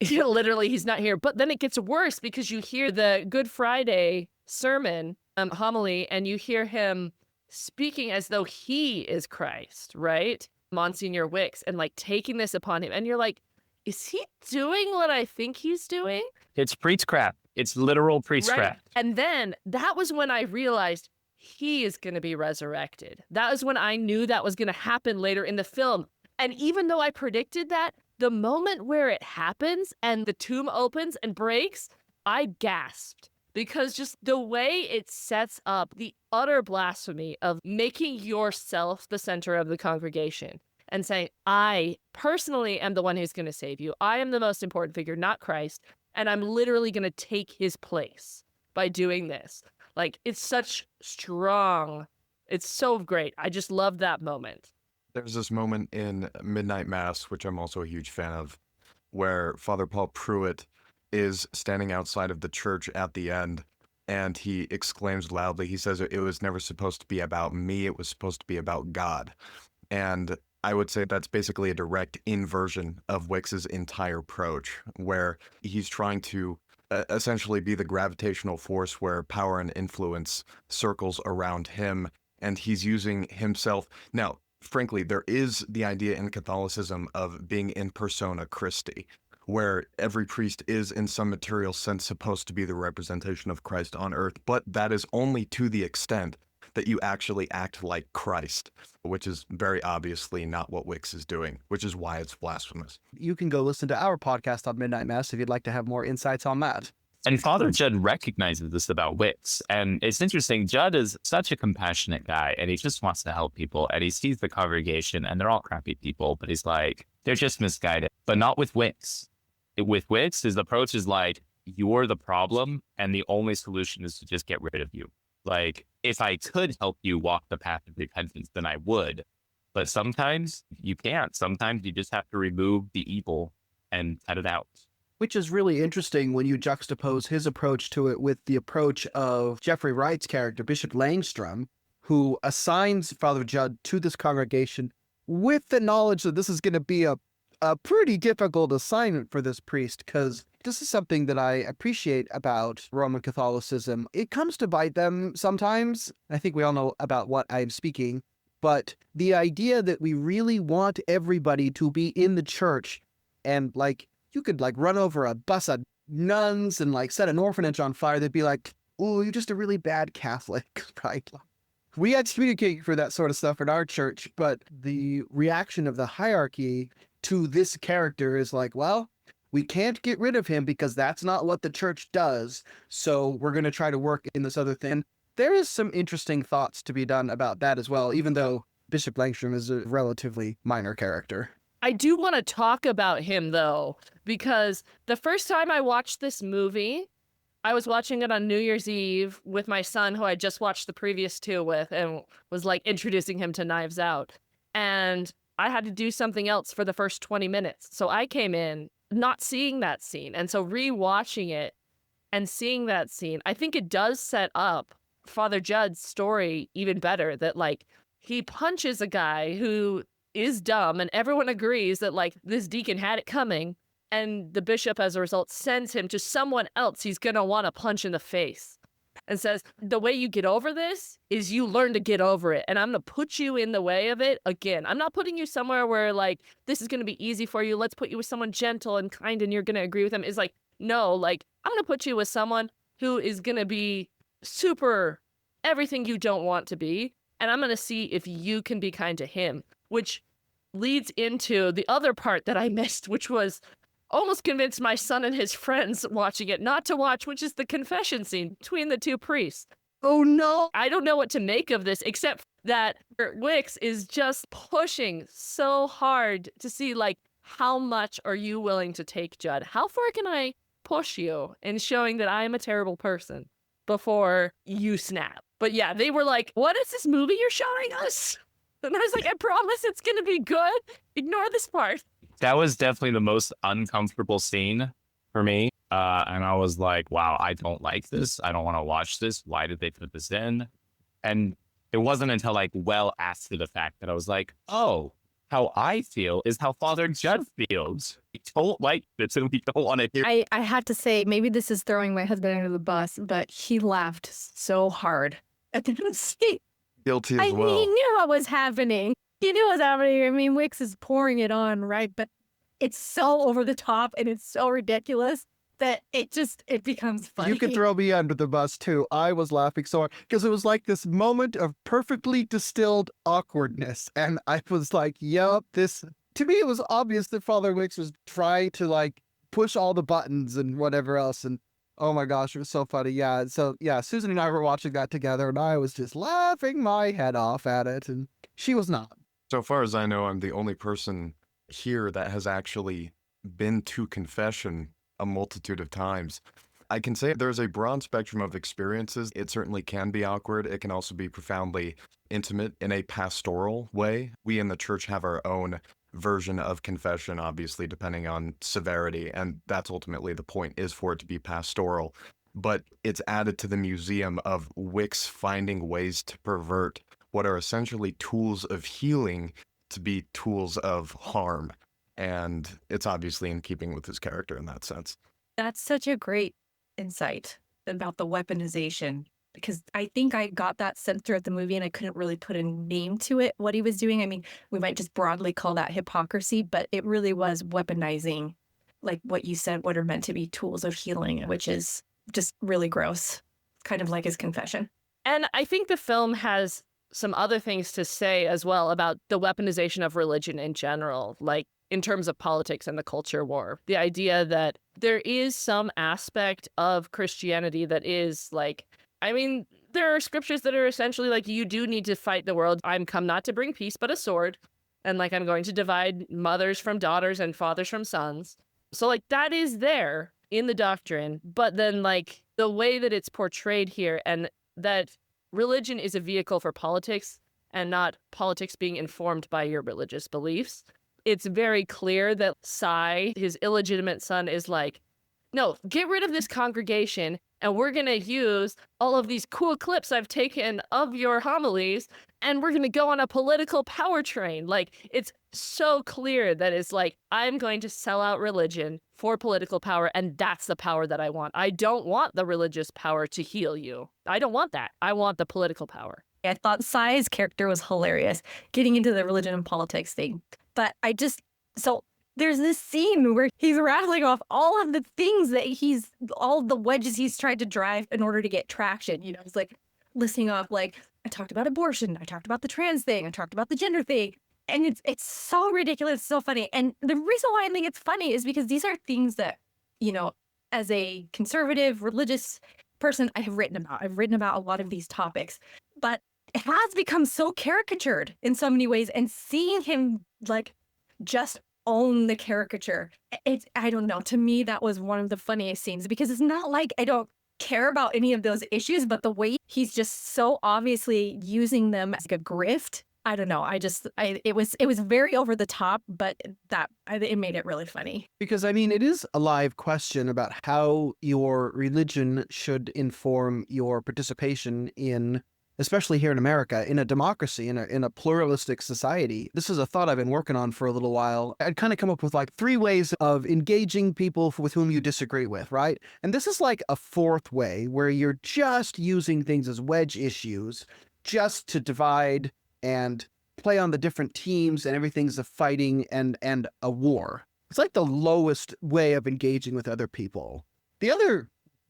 Literally, he's not here. But then it gets worse because you hear the Good Friday sermon, homily, and you hear him speaking as though he is Christ, right? Monsignor Wicks, and like taking this upon him. And you're like, is he doing what I think he's doing? It's Priestcraft. It's literal Priestcraft. Right? And then that was when I realized he is going to be resurrected. That was when I knew that was going to happen later in the film. And even though I predicted that, the moment where it happens and the tomb opens and breaks, I gasped. Because just the way it sets up the utter blasphemy of making yourself the center of the congregation and saying, I personally am the one who's going to save you. I am the most important figure, not Christ. And I'm literally going to take his place by doing this. Like, it's such strong. It's so great. I just love that moment. There's this moment in Midnight Mass, which I'm also a huge fan of, where Father Paul Pruitt is standing outside of the church at the end, and he exclaims loudly, he says, it was never supposed to be about me, it was supposed to be about God. And I would say that's basically a direct inversion of Wicks's entire approach, where he's trying to essentially be the gravitational force where power and influence circles around him, and he's using himself. Now, frankly, there is the idea in Catholicism of being in persona Christi, where every priest is in some material sense supposed to be the representation of Christ on earth, but that is only to the extent that you actually act like Christ, which is very obviously not what Wicks is doing, which is why it's blasphemous. You can go listen to our podcast on Midnight Mass if you'd like to have more insights on that. And Father Judd recognizes this about Wicks. And it's interesting, Judd is such a compassionate guy, and he just wants to help people. And he sees the congregation, and they're all crappy people, but he's like, they're just misguided. But not with Wicks. With Wicks, his approach is like, you're the problem, and the only solution is to just get rid of you. Like, if I could help you walk the path of repentance, then I would. But sometimes you can't. Sometimes you just have to remove the evil and cut it out. Which is really interesting when you juxtapose his approach to it with the approach of Jeffrey Wright's character, Bishop Langstrom, who assigns Father Judd to this congregation with the knowledge that this is going to be a pretty difficult assignment for this priest, because this is something that I appreciate about Roman Catholicism. It comes to bite them sometimes. I think we all know about what I'm speaking, but the idea that we really want everybody to be in the church, and like, you could like run over a bus of nuns and like set an orphanage on fire. They'd be like, oh, you're just a really bad Catholic, right? We excommunicate for that sort of stuff in our church, but the reaction of the hierarchy to this character is like, well, we can't get rid of him because that's not what the church does. So we're going to try to work in this other thing. There is some interesting thoughts to be done about that as well, even though Bishop Langstrom is a relatively minor character. I do want to talk about him, though, because the first time I watched this movie, I was watching it on New Year's Eve with my son, who I just watched the previous two with, and was like introducing him to Knives Out. And I had to do something else for the first 20 minutes. So I came in not seeing that scene. And so rewatching it and seeing that scene, I think it does set up Father Judd's story even better, that like he punches a guy who is dumb, and everyone agrees that like this deacon had it coming, and the bishop as a result sends him to someone else he's gonna want to punch in the face. and says, the way you get over this is you learn to get over it. And I'm going to put you in the way of it again. I'm not putting you somewhere where like, this is going to be easy for you. Let's put you with someone gentle and kind and you're going to agree with them. It's like, no, like I'm going to put you with someone who is going to be super everything you don't want to be. And I'm going to see if you can be kind to him, which leads into the other part that I missed, which was almost convinced my son and his friends watching it not to watch, which is the confession scene between the two priests. Oh no! I don't know what to make of this, except that Wicks is just pushing so hard to see, like, how much are you willing to take, Judd? How far can I push you in showing that I am a terrible person before you snap? But yeah, they were like, what is this movie you're showing us? And I was like, I promise it's going to be good. Ignore this part. That was definitely the most uncomfortable scene for me. And I was like, wow, I don't like this. I don't want to watch this. Why did they put this in? And it wasn't until like well after the fact that I was like, oh, how I feel is how Father Judd feels. We don't like this and we don't want to hear. I have to say, maybe this is throwing my husband under the bus, but he laughed so hard at the scene. Guilty as I well. mean, he knew what was happening. He knew what was happening. I mean, Wicks is pouring it on, right? But it's so over the top and it's so ridiculous that it becomes funny. You could throw me under the bus too. I was laughing so hard because it was like this moment of perfectly distilled awkwardness. And I was like, yup, this, to me, it was obvious that Father Wicks was trying to like push all the buttons and whatever else. And oh my gosh, it was so funny. Yeah. So yeah, Susan and I were watching that together and I was just laughing my head off at it. And she was not. So far as I know, I'm the only person here that has actually been to confession a multitude of times. I can say there's a broad spectrum of experiences. It certainly can be awkward. It can also be profoundly intimate in a pastoral way. We in the church have our own version of confession, obviously, depending on severity. And that's ultimately the point, is for it to be pastoral. But it's added to the museum of Wicks finding ways to pervert what are essentially tools of healing to be tools of harm. And it's obviously in keeping with his character in that sense. That's such a great insight about the weaponization, because I think I got that sense throughout the movie and I couldn't really put a name to it, what he was doing. I mean, we might just broadly call that hypocrisy, but it really was weaponizing, like what you said, what are meant to be tools of healing, which is just really gross, kind of like his confession. And I think the film has some other things to say as well about the weaponization of religion in general, like in terms of politics and the culture war. The idea that there is some aspect of Christianity that is like, I mean, there are scriptures that are essentially like, you do need to fight the world. I'm come not to bring peace, but a sword. And like, I'm going to divide mothers from daughters and fathers from sons. So like, that is there in the doctrine. But then like the way that it's portrayed here, and that religion is a vehicle for politics and not politics being informed by your religious beliefs. It's very clear that Cy, his illegitimate son, is like, no, get rid of this congregation and we're going to use all of these cool clips I've taken of your homilies and we're going to go on a political power train. Like, it's so clear that it's like, I'm going to sell out religion for political power, and that's the power that I want. I don't want the religious power to heal you. I don't want that. I want the political power. I thought Cy's character was hilarious, getting into the religion and politics thing. But so there's this scene where he's rattling off all of the things that all the wedges he's tried to drive in order to get traction. You know, he's like listing off, like, I talked about abortion, I talked about the trans thing, I talked about the gender thing. And it's so ridiculous, so funny. And the reason why I think it's funny is because these are things that, you know, as a conservative religious person, I've written about a lot of these topics. But it has become so caricatured in so many ways, and seeing him like just own the caricature, I don't know, to me that was one of the funniest scenes, because it's not like I don't care about any of those issues, but the way he's just so obviously using them as like a grift, I don't know, it was very over the top, but it made it really funny. Because, I mean, it is a live question about how your religion should inform your participation in especially here in America, in a democracy, in a pluralistic society. This is a thought I've been working on for a little while. I'd kind of come up with like 3 ways of engaging people with whom you disagree with, right? And this is like a 4th way where you're just using things as wedge issues just to divide and play on the different teams, and everything's a fighting and a war. It's like the lowest way of engaging with other people. The other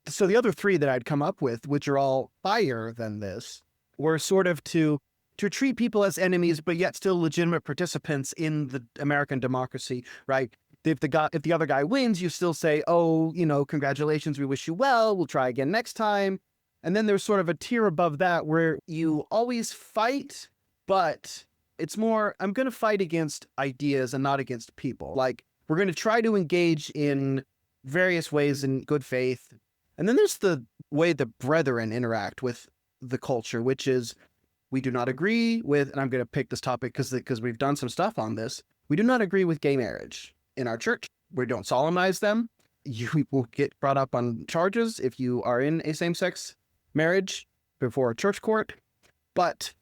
3 that I'd come up with, which are all higher than this, were sort of to treat people as enemies, but yet still legitimate participants in the American democracy, right? If the other guy wins, you still say, oh, congratulations, we wish you well, we'll try again next time. And then there's sort of a tier above that where you always fight, but it's more, I'm going to fight against ideas and not against people. Like, we're going to try to engage in various ways in good faith. And then there's the way the brethren interact with the culture, which is we do not agree with, and I'm going to pick this topic because we've done some stuff on this. We do not agree with gay marriage in our church. We don't solemnize them. You will get brought up on charges if you are in a same-sex marriage before a church court. But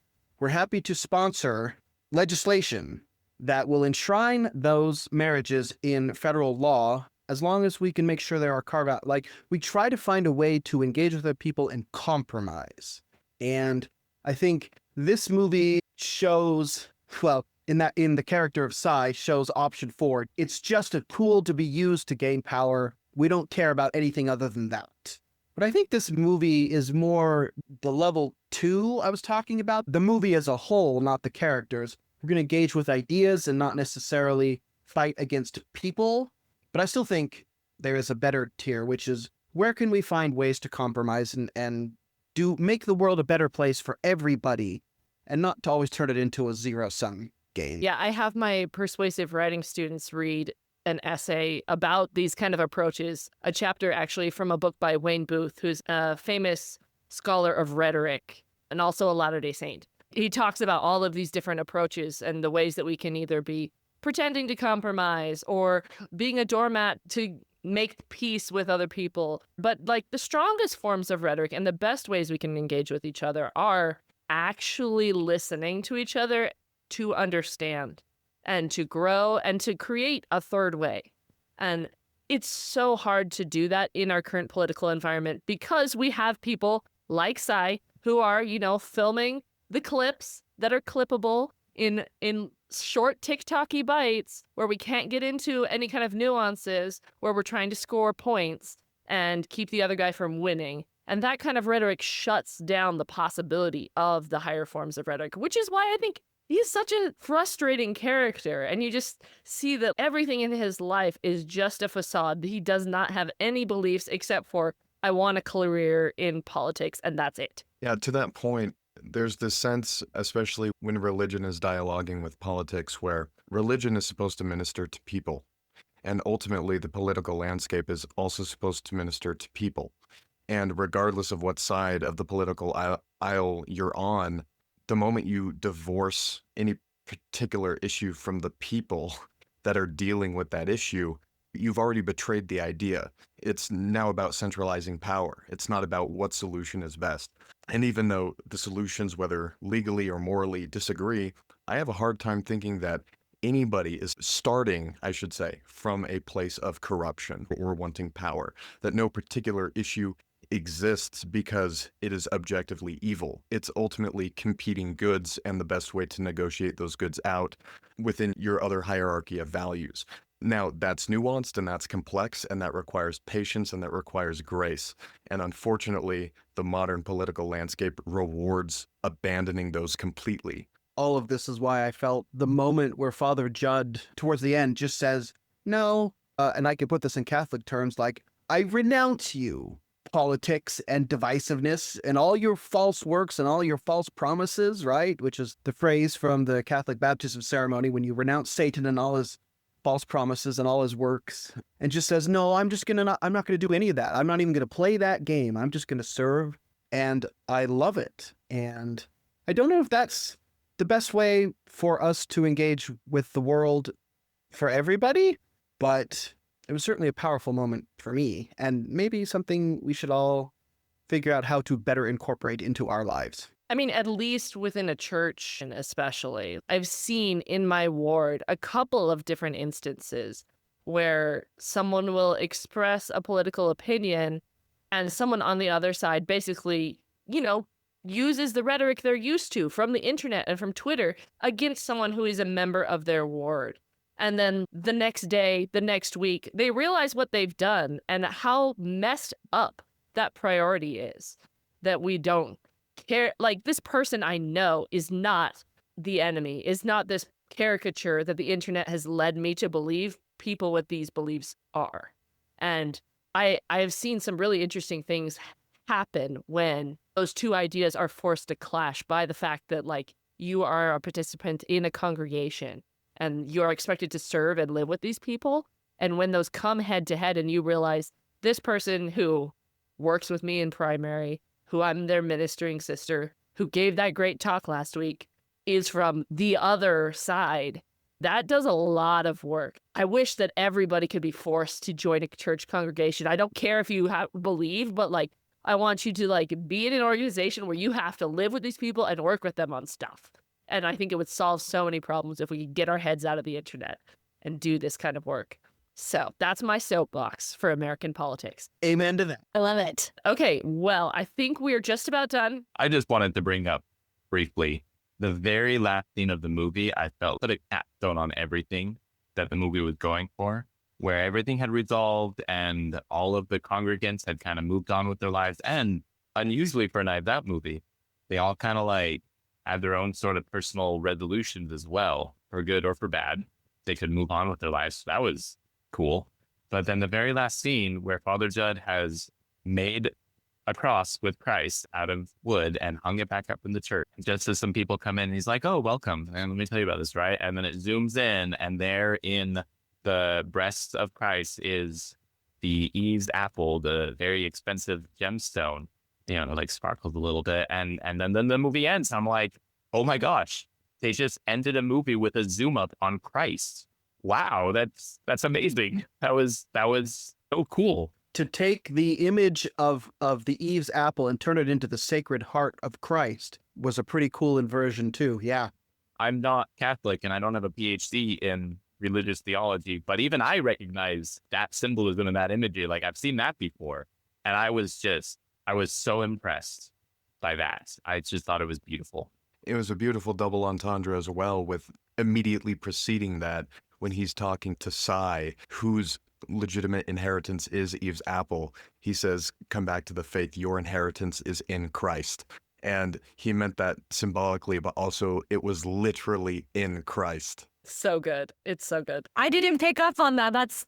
we're happy to sponsor legislation that will enshrine those marriages in federal law, as long as we can make sure there are carve out. Like, we try to find a way to engage with other people and compromise. And I think this movie shows, well, in the character of Cy, shows option 4. It's just a tool to be used to gain power. We don't care about anything other than that. But I think this movie is more the level 2 I was talking about. The movie as a whole, not the characters. We're going to engage with ideas and not necessarily fight against people. But I still think there is a better tier, which is where can we find ways to compromise and make the world a better place for everybody, and not to always turn it into a zero-sum game. Yeah, I have my persuasive writing students read an essay about these kind of approaches, a chapter actually from a book by Wayne Booth, who's a famous scholar of rhetoric and also a Latter-day Saint. He talks about all of these different approaches and the ways that we can either be pretending to compromise or being a doormat to make peace with other people. But like the strongest forms of rhetoric and the best ways we can engage with each other are actually listening to each other to understand and to grow and to create a third way. And it's so hard to do that in our current political environment because we have people like Cy who are, filming the clips that are clippable in short TikTok-y bites where we can't get into any kind of nuances, where we're trying to score points and keep the other guy from winning. And that kind of rhetoric shuts down the possibility of the higher forms of rhetoric, which is why I think he's such a frustrating character. And you just see that everything in his life is just a facade. He does not have any beliefs except for, I want a career in politics, and that's it. Yeah, to that point, there's this sense, especially when religion is dialoguing with politics, where religion is supposed to minister to people. And ultimately, the political landscape is also supposed to minister to people. And regardless of what side of the political aisle you're on, the moment you divorce any particular issue from the people that are dealing with that issue, you've already betrayed the idea. It's now about centralizing power. It's not about what solution is best. And even though the solutions, whether legally or morally, disagree, I have a hard time thinking that anybody is starting, I should say, from a place of corruption or wanting power, that no particular issue exists because it is objectively evil. It's ultimately competing goods and the best way to negotiate those goods out within your other hierarchy of values. Now, that's nuanced and that's complex and that requires patience and that requires grace. And unfortunately, the modern political landscape rewards abandoning those completely. All of this is why I felt the moment where Father Judd, towards the end, just says, no, and I could put this in Catholic terms, like, I renounce you, politics and divisiveness and all your false works and all your false promises, right? Which is the phrase from the Catholic baptism ceremony when you renounce Satan and all his false promises and all his works, and just says, no, I'm not going to do any of that. I'm not even going to play that game. I'm just going to serve. And I love it. And I don't know if that's the best way for us to engage with the world for everybody, but it was certainly a powerful moment for me, and maybe something we should all figure out how to better incorporate into our lives. I mean, at least within a church, and especially, I've seen in my ward a couple of different instances where someone will express a political opinion and someone on the other side basically, uses the rhetoric they're used to from the internet and from Twitter against someone who is a member of their ward. And then the next day, the next week, they realize what they've done and how messed up that priority is, that we don't care. Like, this person I know is not the enemy, is not this caricature that the internet has led me to believe people with these beliefs are. And I've seen some really interesting things happen when those two ideas are forced to clash by the fact that, like, you are a participant in a congregation and you are expected to serve and live with these people. And when those come head to head and you realize this person who works with me in primary, who I'm their ministering sister, who gave that great talk last week, is from the other side, that does a lot of work. I wish that everybody could be forced to join a church congregation. I don't care if you believe, but like, I want you to like be in an organization where you have to live with these people and work with them on stuff. And I think it would solve so many problems if we could get our heads out of the internet and do this kind of work. So that's my soapbox for American politics. Amen to that. I love it. Okay, well, I think we're just about done. I just wanted to bring up briefly the very last scene of the movie. I felt put a capstone on everything that the movie was going for, where everything had resolved and all of the congregants had kind of moved on with their lives. And unusually for a Knives Out movie, they all kind of like had their own sort of personal resolutions as well, for good or for bad. They could move on with their lives. That was cool. But then the very last scene where Father Judd has made a cross with Christ out of wood and hung it back up in the church, just as some people come in, he's like, "Oh, welcome. And let me tell you about this," right? And then it zooms in, and there in the breast of Christ is the Eve's apple, the very expensive gemstone, like sparkles a little bit. And then the movie ends. I'm like, oh my gosh, they just ended a movie with a zoom up on Christ. Wow, that's amazing. That was so cool. To take the image of the Eve's apple and turn it into the Sacred Heart of Christ was a pretty cool inversion too. Yeah. I'm not Catholic and I don't have a PhD in religious theology, but even I recognize that symbolism and that imagery. Like, I've seen that before. And I was so impressed by that. I just thought it was beautiful. It was a beautiful double entendre as well, with immediately preceding that when he's talking to Sai, whose legitimate inheritance is Eve's apple. He says, "Come back to the faith. Your inheritance is in Christ." And he meant that symbolically, but also it was literally in Christ. So good. It's so good. I didn't pick up on that. That's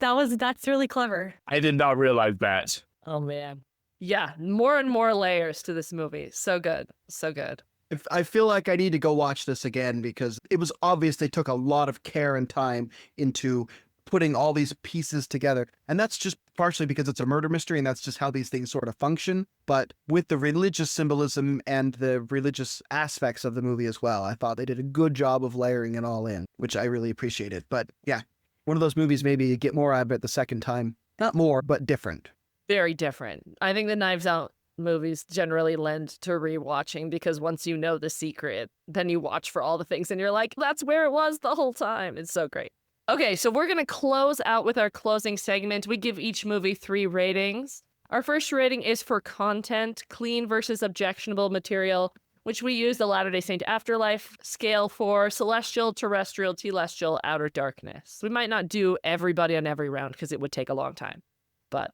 really clever. I did not realize that. Oh, man. Yeah, more and more layers to this movie. So good. So good. I feel like I need to go watch this again because it was obvious they took a lot of care and time into putting all these pieces together. And that's just partially because it's a murder mystery and that's just how these things sort of function. But with the religious symbolism and the religious aspects of the movie as well, I thought they did a good job of layering it all in, which I really appreciated. But yeah, one of those movies maybe you get more out of it the second time. Not more, but different. Very different. I think the Knives Out movies generally lend to rewatching because once you know the secret, then you watch for all the things and you're like, that's where it was the whole time. It's so great. Okay, so we're going to close out with our closing segment. We give each movie 3 ratings. Our first rating is for content, clean versus objectionable material, which we use the Latter-day Saint Afterlife scale for: celestial, terrestrial, telestial, outer darkness. We might not do everybody on every round because it would take a long time. But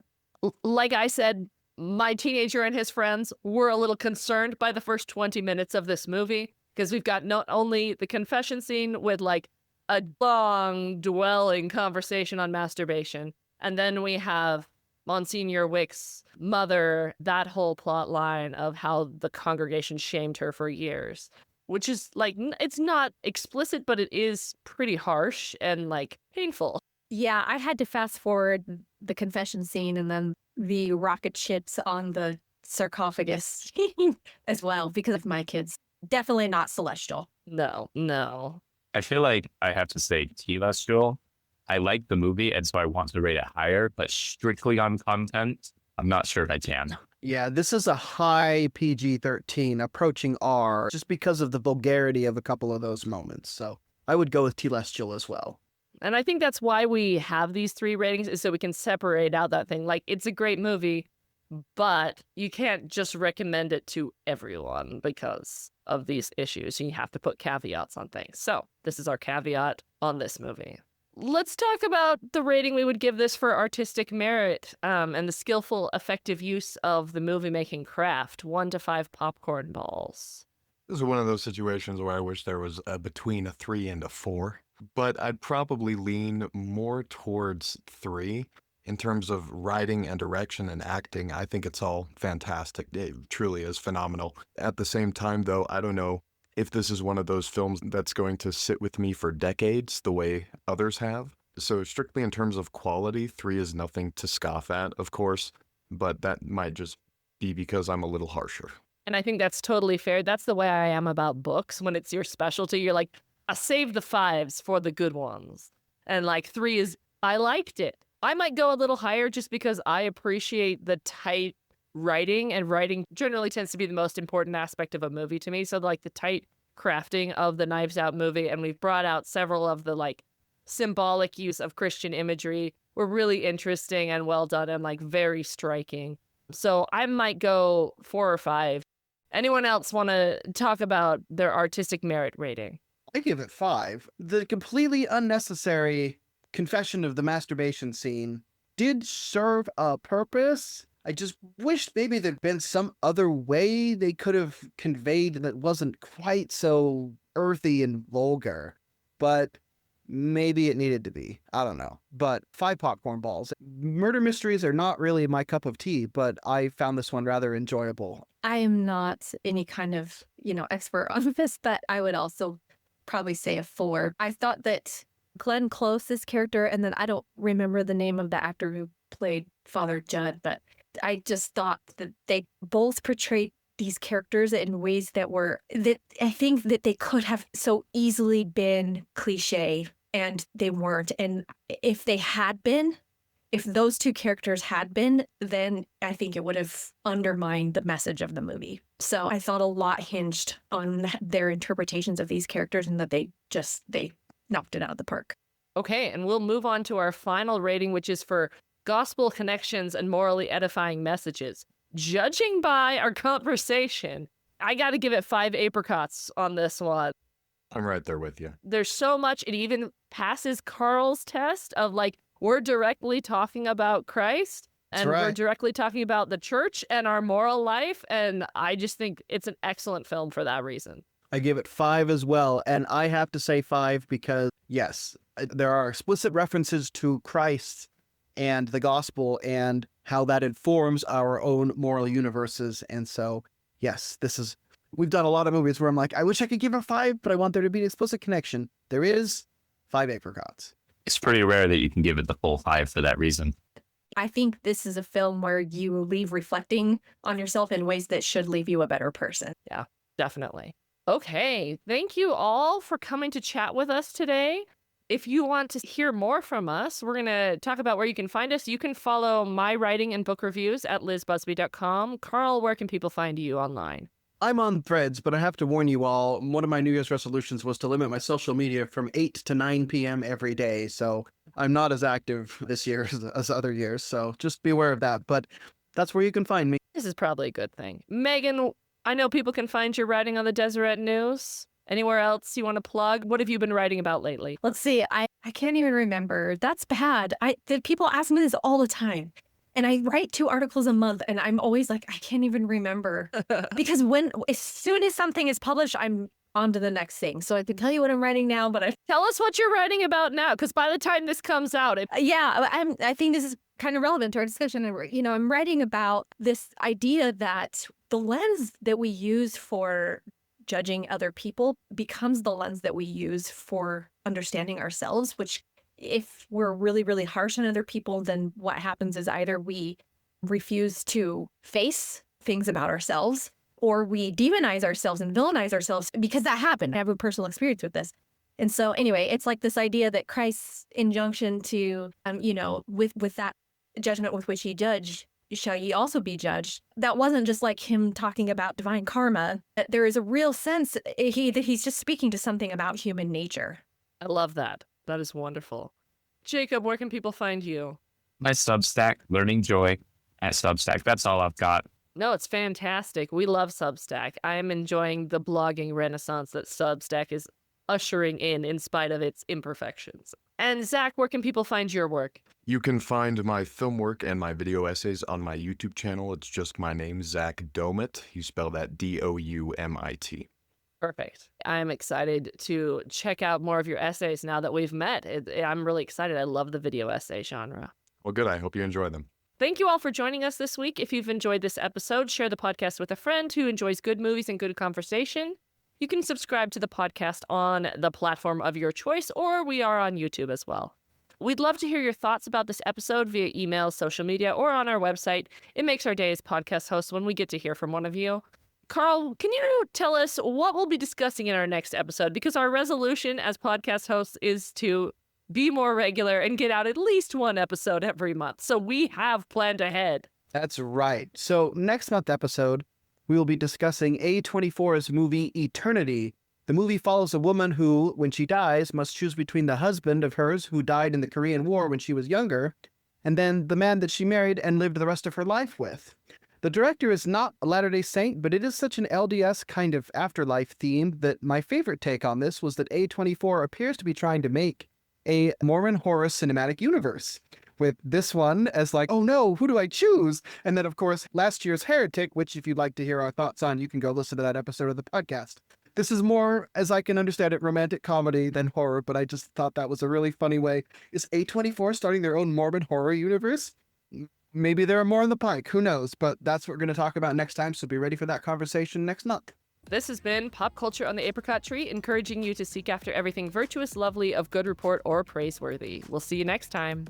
like I said, my teenager and his friends were a little concerned by the first 20 minutes of this movie because we've got not only the confession scene with like a long, dwelling conversation on masturbation. And then we have Monsignor Wick's mother, that whole plot line of how the congregation shamed her for years, which is like, it's not explicit, but it is pretty harsh and like painful. Yeah, I had to fast forward the confession scene and then the rocket ships on the sarcophagus as well because of my kids. Definitely not celestial. No. I feel like I have to say telestial. I like the movie, and so I want to rate it higher, but strictly on content, I'm not sure if I can. Yeah, this is a high PG-13, approaching R, just because of the vulgarity of a couple of those moments. So I would go with Telestial as well. And I think that's why we have these 3 ratings, is so we can separate out that thing. Like, it's a great movie, but you can't just recommend it to everyone because of these issues. You have to put caveats on things. So this is our caveat on this movie. Let's talk about the rating we would give this for artistic merit and the skillful, effective use of the movie-making craft. 1 to 5 popcorn balls. This is one of those situations where I wish there was between a 3 and a 4, but I'd probably lean more towards 3. In terms of writing and direction and acting, I think it's all fantastic. It truly is phenomenal. At the same time, though, I don't know if this is one of those films that's going to sit with me for decades the way others have. So strictly in terms of quality, 3 is nothing to scoff at, of course, but that might just be because I'm a little harsher. And I think that's totally fair. That's the way I am about books. When it's your specialty, you're like, I save the 5s for the good ones. And like 3 is, I liked it. I might go a little higher just because I appreciate the tight writing, and writing generally tends to be the most important aspect of a movie to me. So like the tight crafting of the Knives Out movie, and we've brought out several of the like symbolic use of Christian imagery were really interesting and well done and like very striking. So I might go 4 or 5. Anyone else want to talk about their artistic merit rating? I give it 5. The completely unnecessary confession of the masturbation scene did serve a purpose. I just wished maybe there'd been some other way they could have conveyed that wasn't quite so earthy and vulgar. But maybe it needed to be. I don't know. But 5 popcorn balls. Murder mysteries are not really my cup of tea, but I found this one rather enjoyable. I am not any kind of, expert on this, but I would also probably say a 4. I thought that Glenn Close's character, and then I don't remember the name of the actor who played Father Judd, but I just thought that they both portrayed these characters in ways that I think that they could have so easily been cliche, and they weren't. And if those 2 characters had been, then I think it would have undermined the message of the movie. So I thought a lot hinged on their interpretations of these characters, and that they knocked it out of the park. Okay, and we'll move on to our final rating, which is for gospel connections and morally edifying messages. Judging by our conversation, I got to give it 5 apricots on this one. I'm right there with you. There's so much, it even passes Carl's test of like, we're directly talking about Christ, and we're directly talking about the church and our moral life, and I just think it's an excellent film for that reason. I give it 5 as well, and I have to say 5 because, yes, there are explicit references to Christ and the gospel and how that informs our own moral universes. And so, yes, we've done a lot of movies where I'm like, I wish I could give it 5, but I want there to be an explicit connection. There is 5 apricots. It's pretty rare that you can give it the full 5 for that reason. I think this is a film where you leave reflecting on yourself in ways that should leave you a better person. Yeah, definitely. Okay, thank you all for coming to chat with us today. If you want to hear more from us, we're going to talk about where you can find us. You can follow my writing and book reviews at lizbusby.com. Carl, where can people find you online? I'm on Threads, but I have to warn you all, one of my New Year's resolutions was to limit my social media from 8 to 9 p.m. every day. So I'm not as active this year as other years. So just be aware of that. But that's where you can find me. This is probably a good thing. Megan, I know people can find your writing on the Deseret News. Anywhere else you want to plug? What have you been writing about lately? Let's see. I can't even remember. That's bad. People ask me this all the time. And I write 2 articles a month, and I'm always like, I can't even remember. Because as soon as something is published, I'm on to the next thing. So I can tell you what I'm writing now, but Tell us what you're writing about now, because by the time this comes out... I think this is kind of relevant to our discussion. I'm writing about this idea that the lens that we use for judging other people becomes the lens that we use for understanding ourselves, which if we're really, really harsh on other people, then what happens is either we refuse to face things about ourselves, or we demonize ourselves and villainize ourselves, because that happened. I have a personal experience with this. And so anyway, it's like this idea that Christ's injunction to, with that judgment with which he judged, shall ye also be judged. That wasn't just like him talking about divine karma. That there is a real sense that he's just speaking to something about human nature. I love that. That is wonderful. Jacob, where can people find you? My Substack, Learning Joy at Substack. That's all I've got. No, it's fantastic. We love Substack. I am enjoying the blogging renaissance that Substack is ushering in spite of its imperfections. And Zach, where can people find your work? You can find my film work and my video essays on my YouTube channel. It's just my name, Zach Doumit. You spell that Doumit. Perfect. I'm excited to check out more of your essays now that we've met. I'm really excited. I love the video essay genre. Well, good. I hope you enjoy them. Thank you all for joining us this week. If you've enjoyed this episode, share the podcast with a friend who enjoys good movies and good conversation. You can subscribe to the podcast on the platform of your choice, or we are on YouTube as well. We'd love to hear your thoughts about this episode via email, social media, or on our website. It makes our day as podcast hosts when we get to hear from one of you. Carl, can you tell us what we'll be discussing in our next episode? Because our resolution as podcast hosts is to be more regular and get out at least one episode every month. So we have planned ahead. That's right. So next month's episode, we will be discussing A24's movie Eternity. The movie follows a woman who, when she dies, must choose between the husband of hers who died in the Korean War when she was younger, and then the man that she married and lived the rest of her life with. The director is not a Latter-day Saint, but it is such an LDS kind of afterlife theme that my favorite take on this was that A24 appears to be trying to make a Mormon horror cinematic universe, with this one as like, oh no, who do I choose? And then, of course, last year's Heretic, which if you'd like to hear our thoughts on, you can go listen to that episode of the podcast. This is more, as I can understand it, romantic comedy than horror, but I just thought that was a really funny way. Is A24 starting their own Mormon horror universe? Maybe there are more in the pike, who knows? But that's what we're going to talk about next time, so be ready for that conversation next month. This has been Pop Culture on the Apricot Tree, encouraging you to seek after everything virtuous, lovely, of good report, or praiseworthy. We'll see you next time.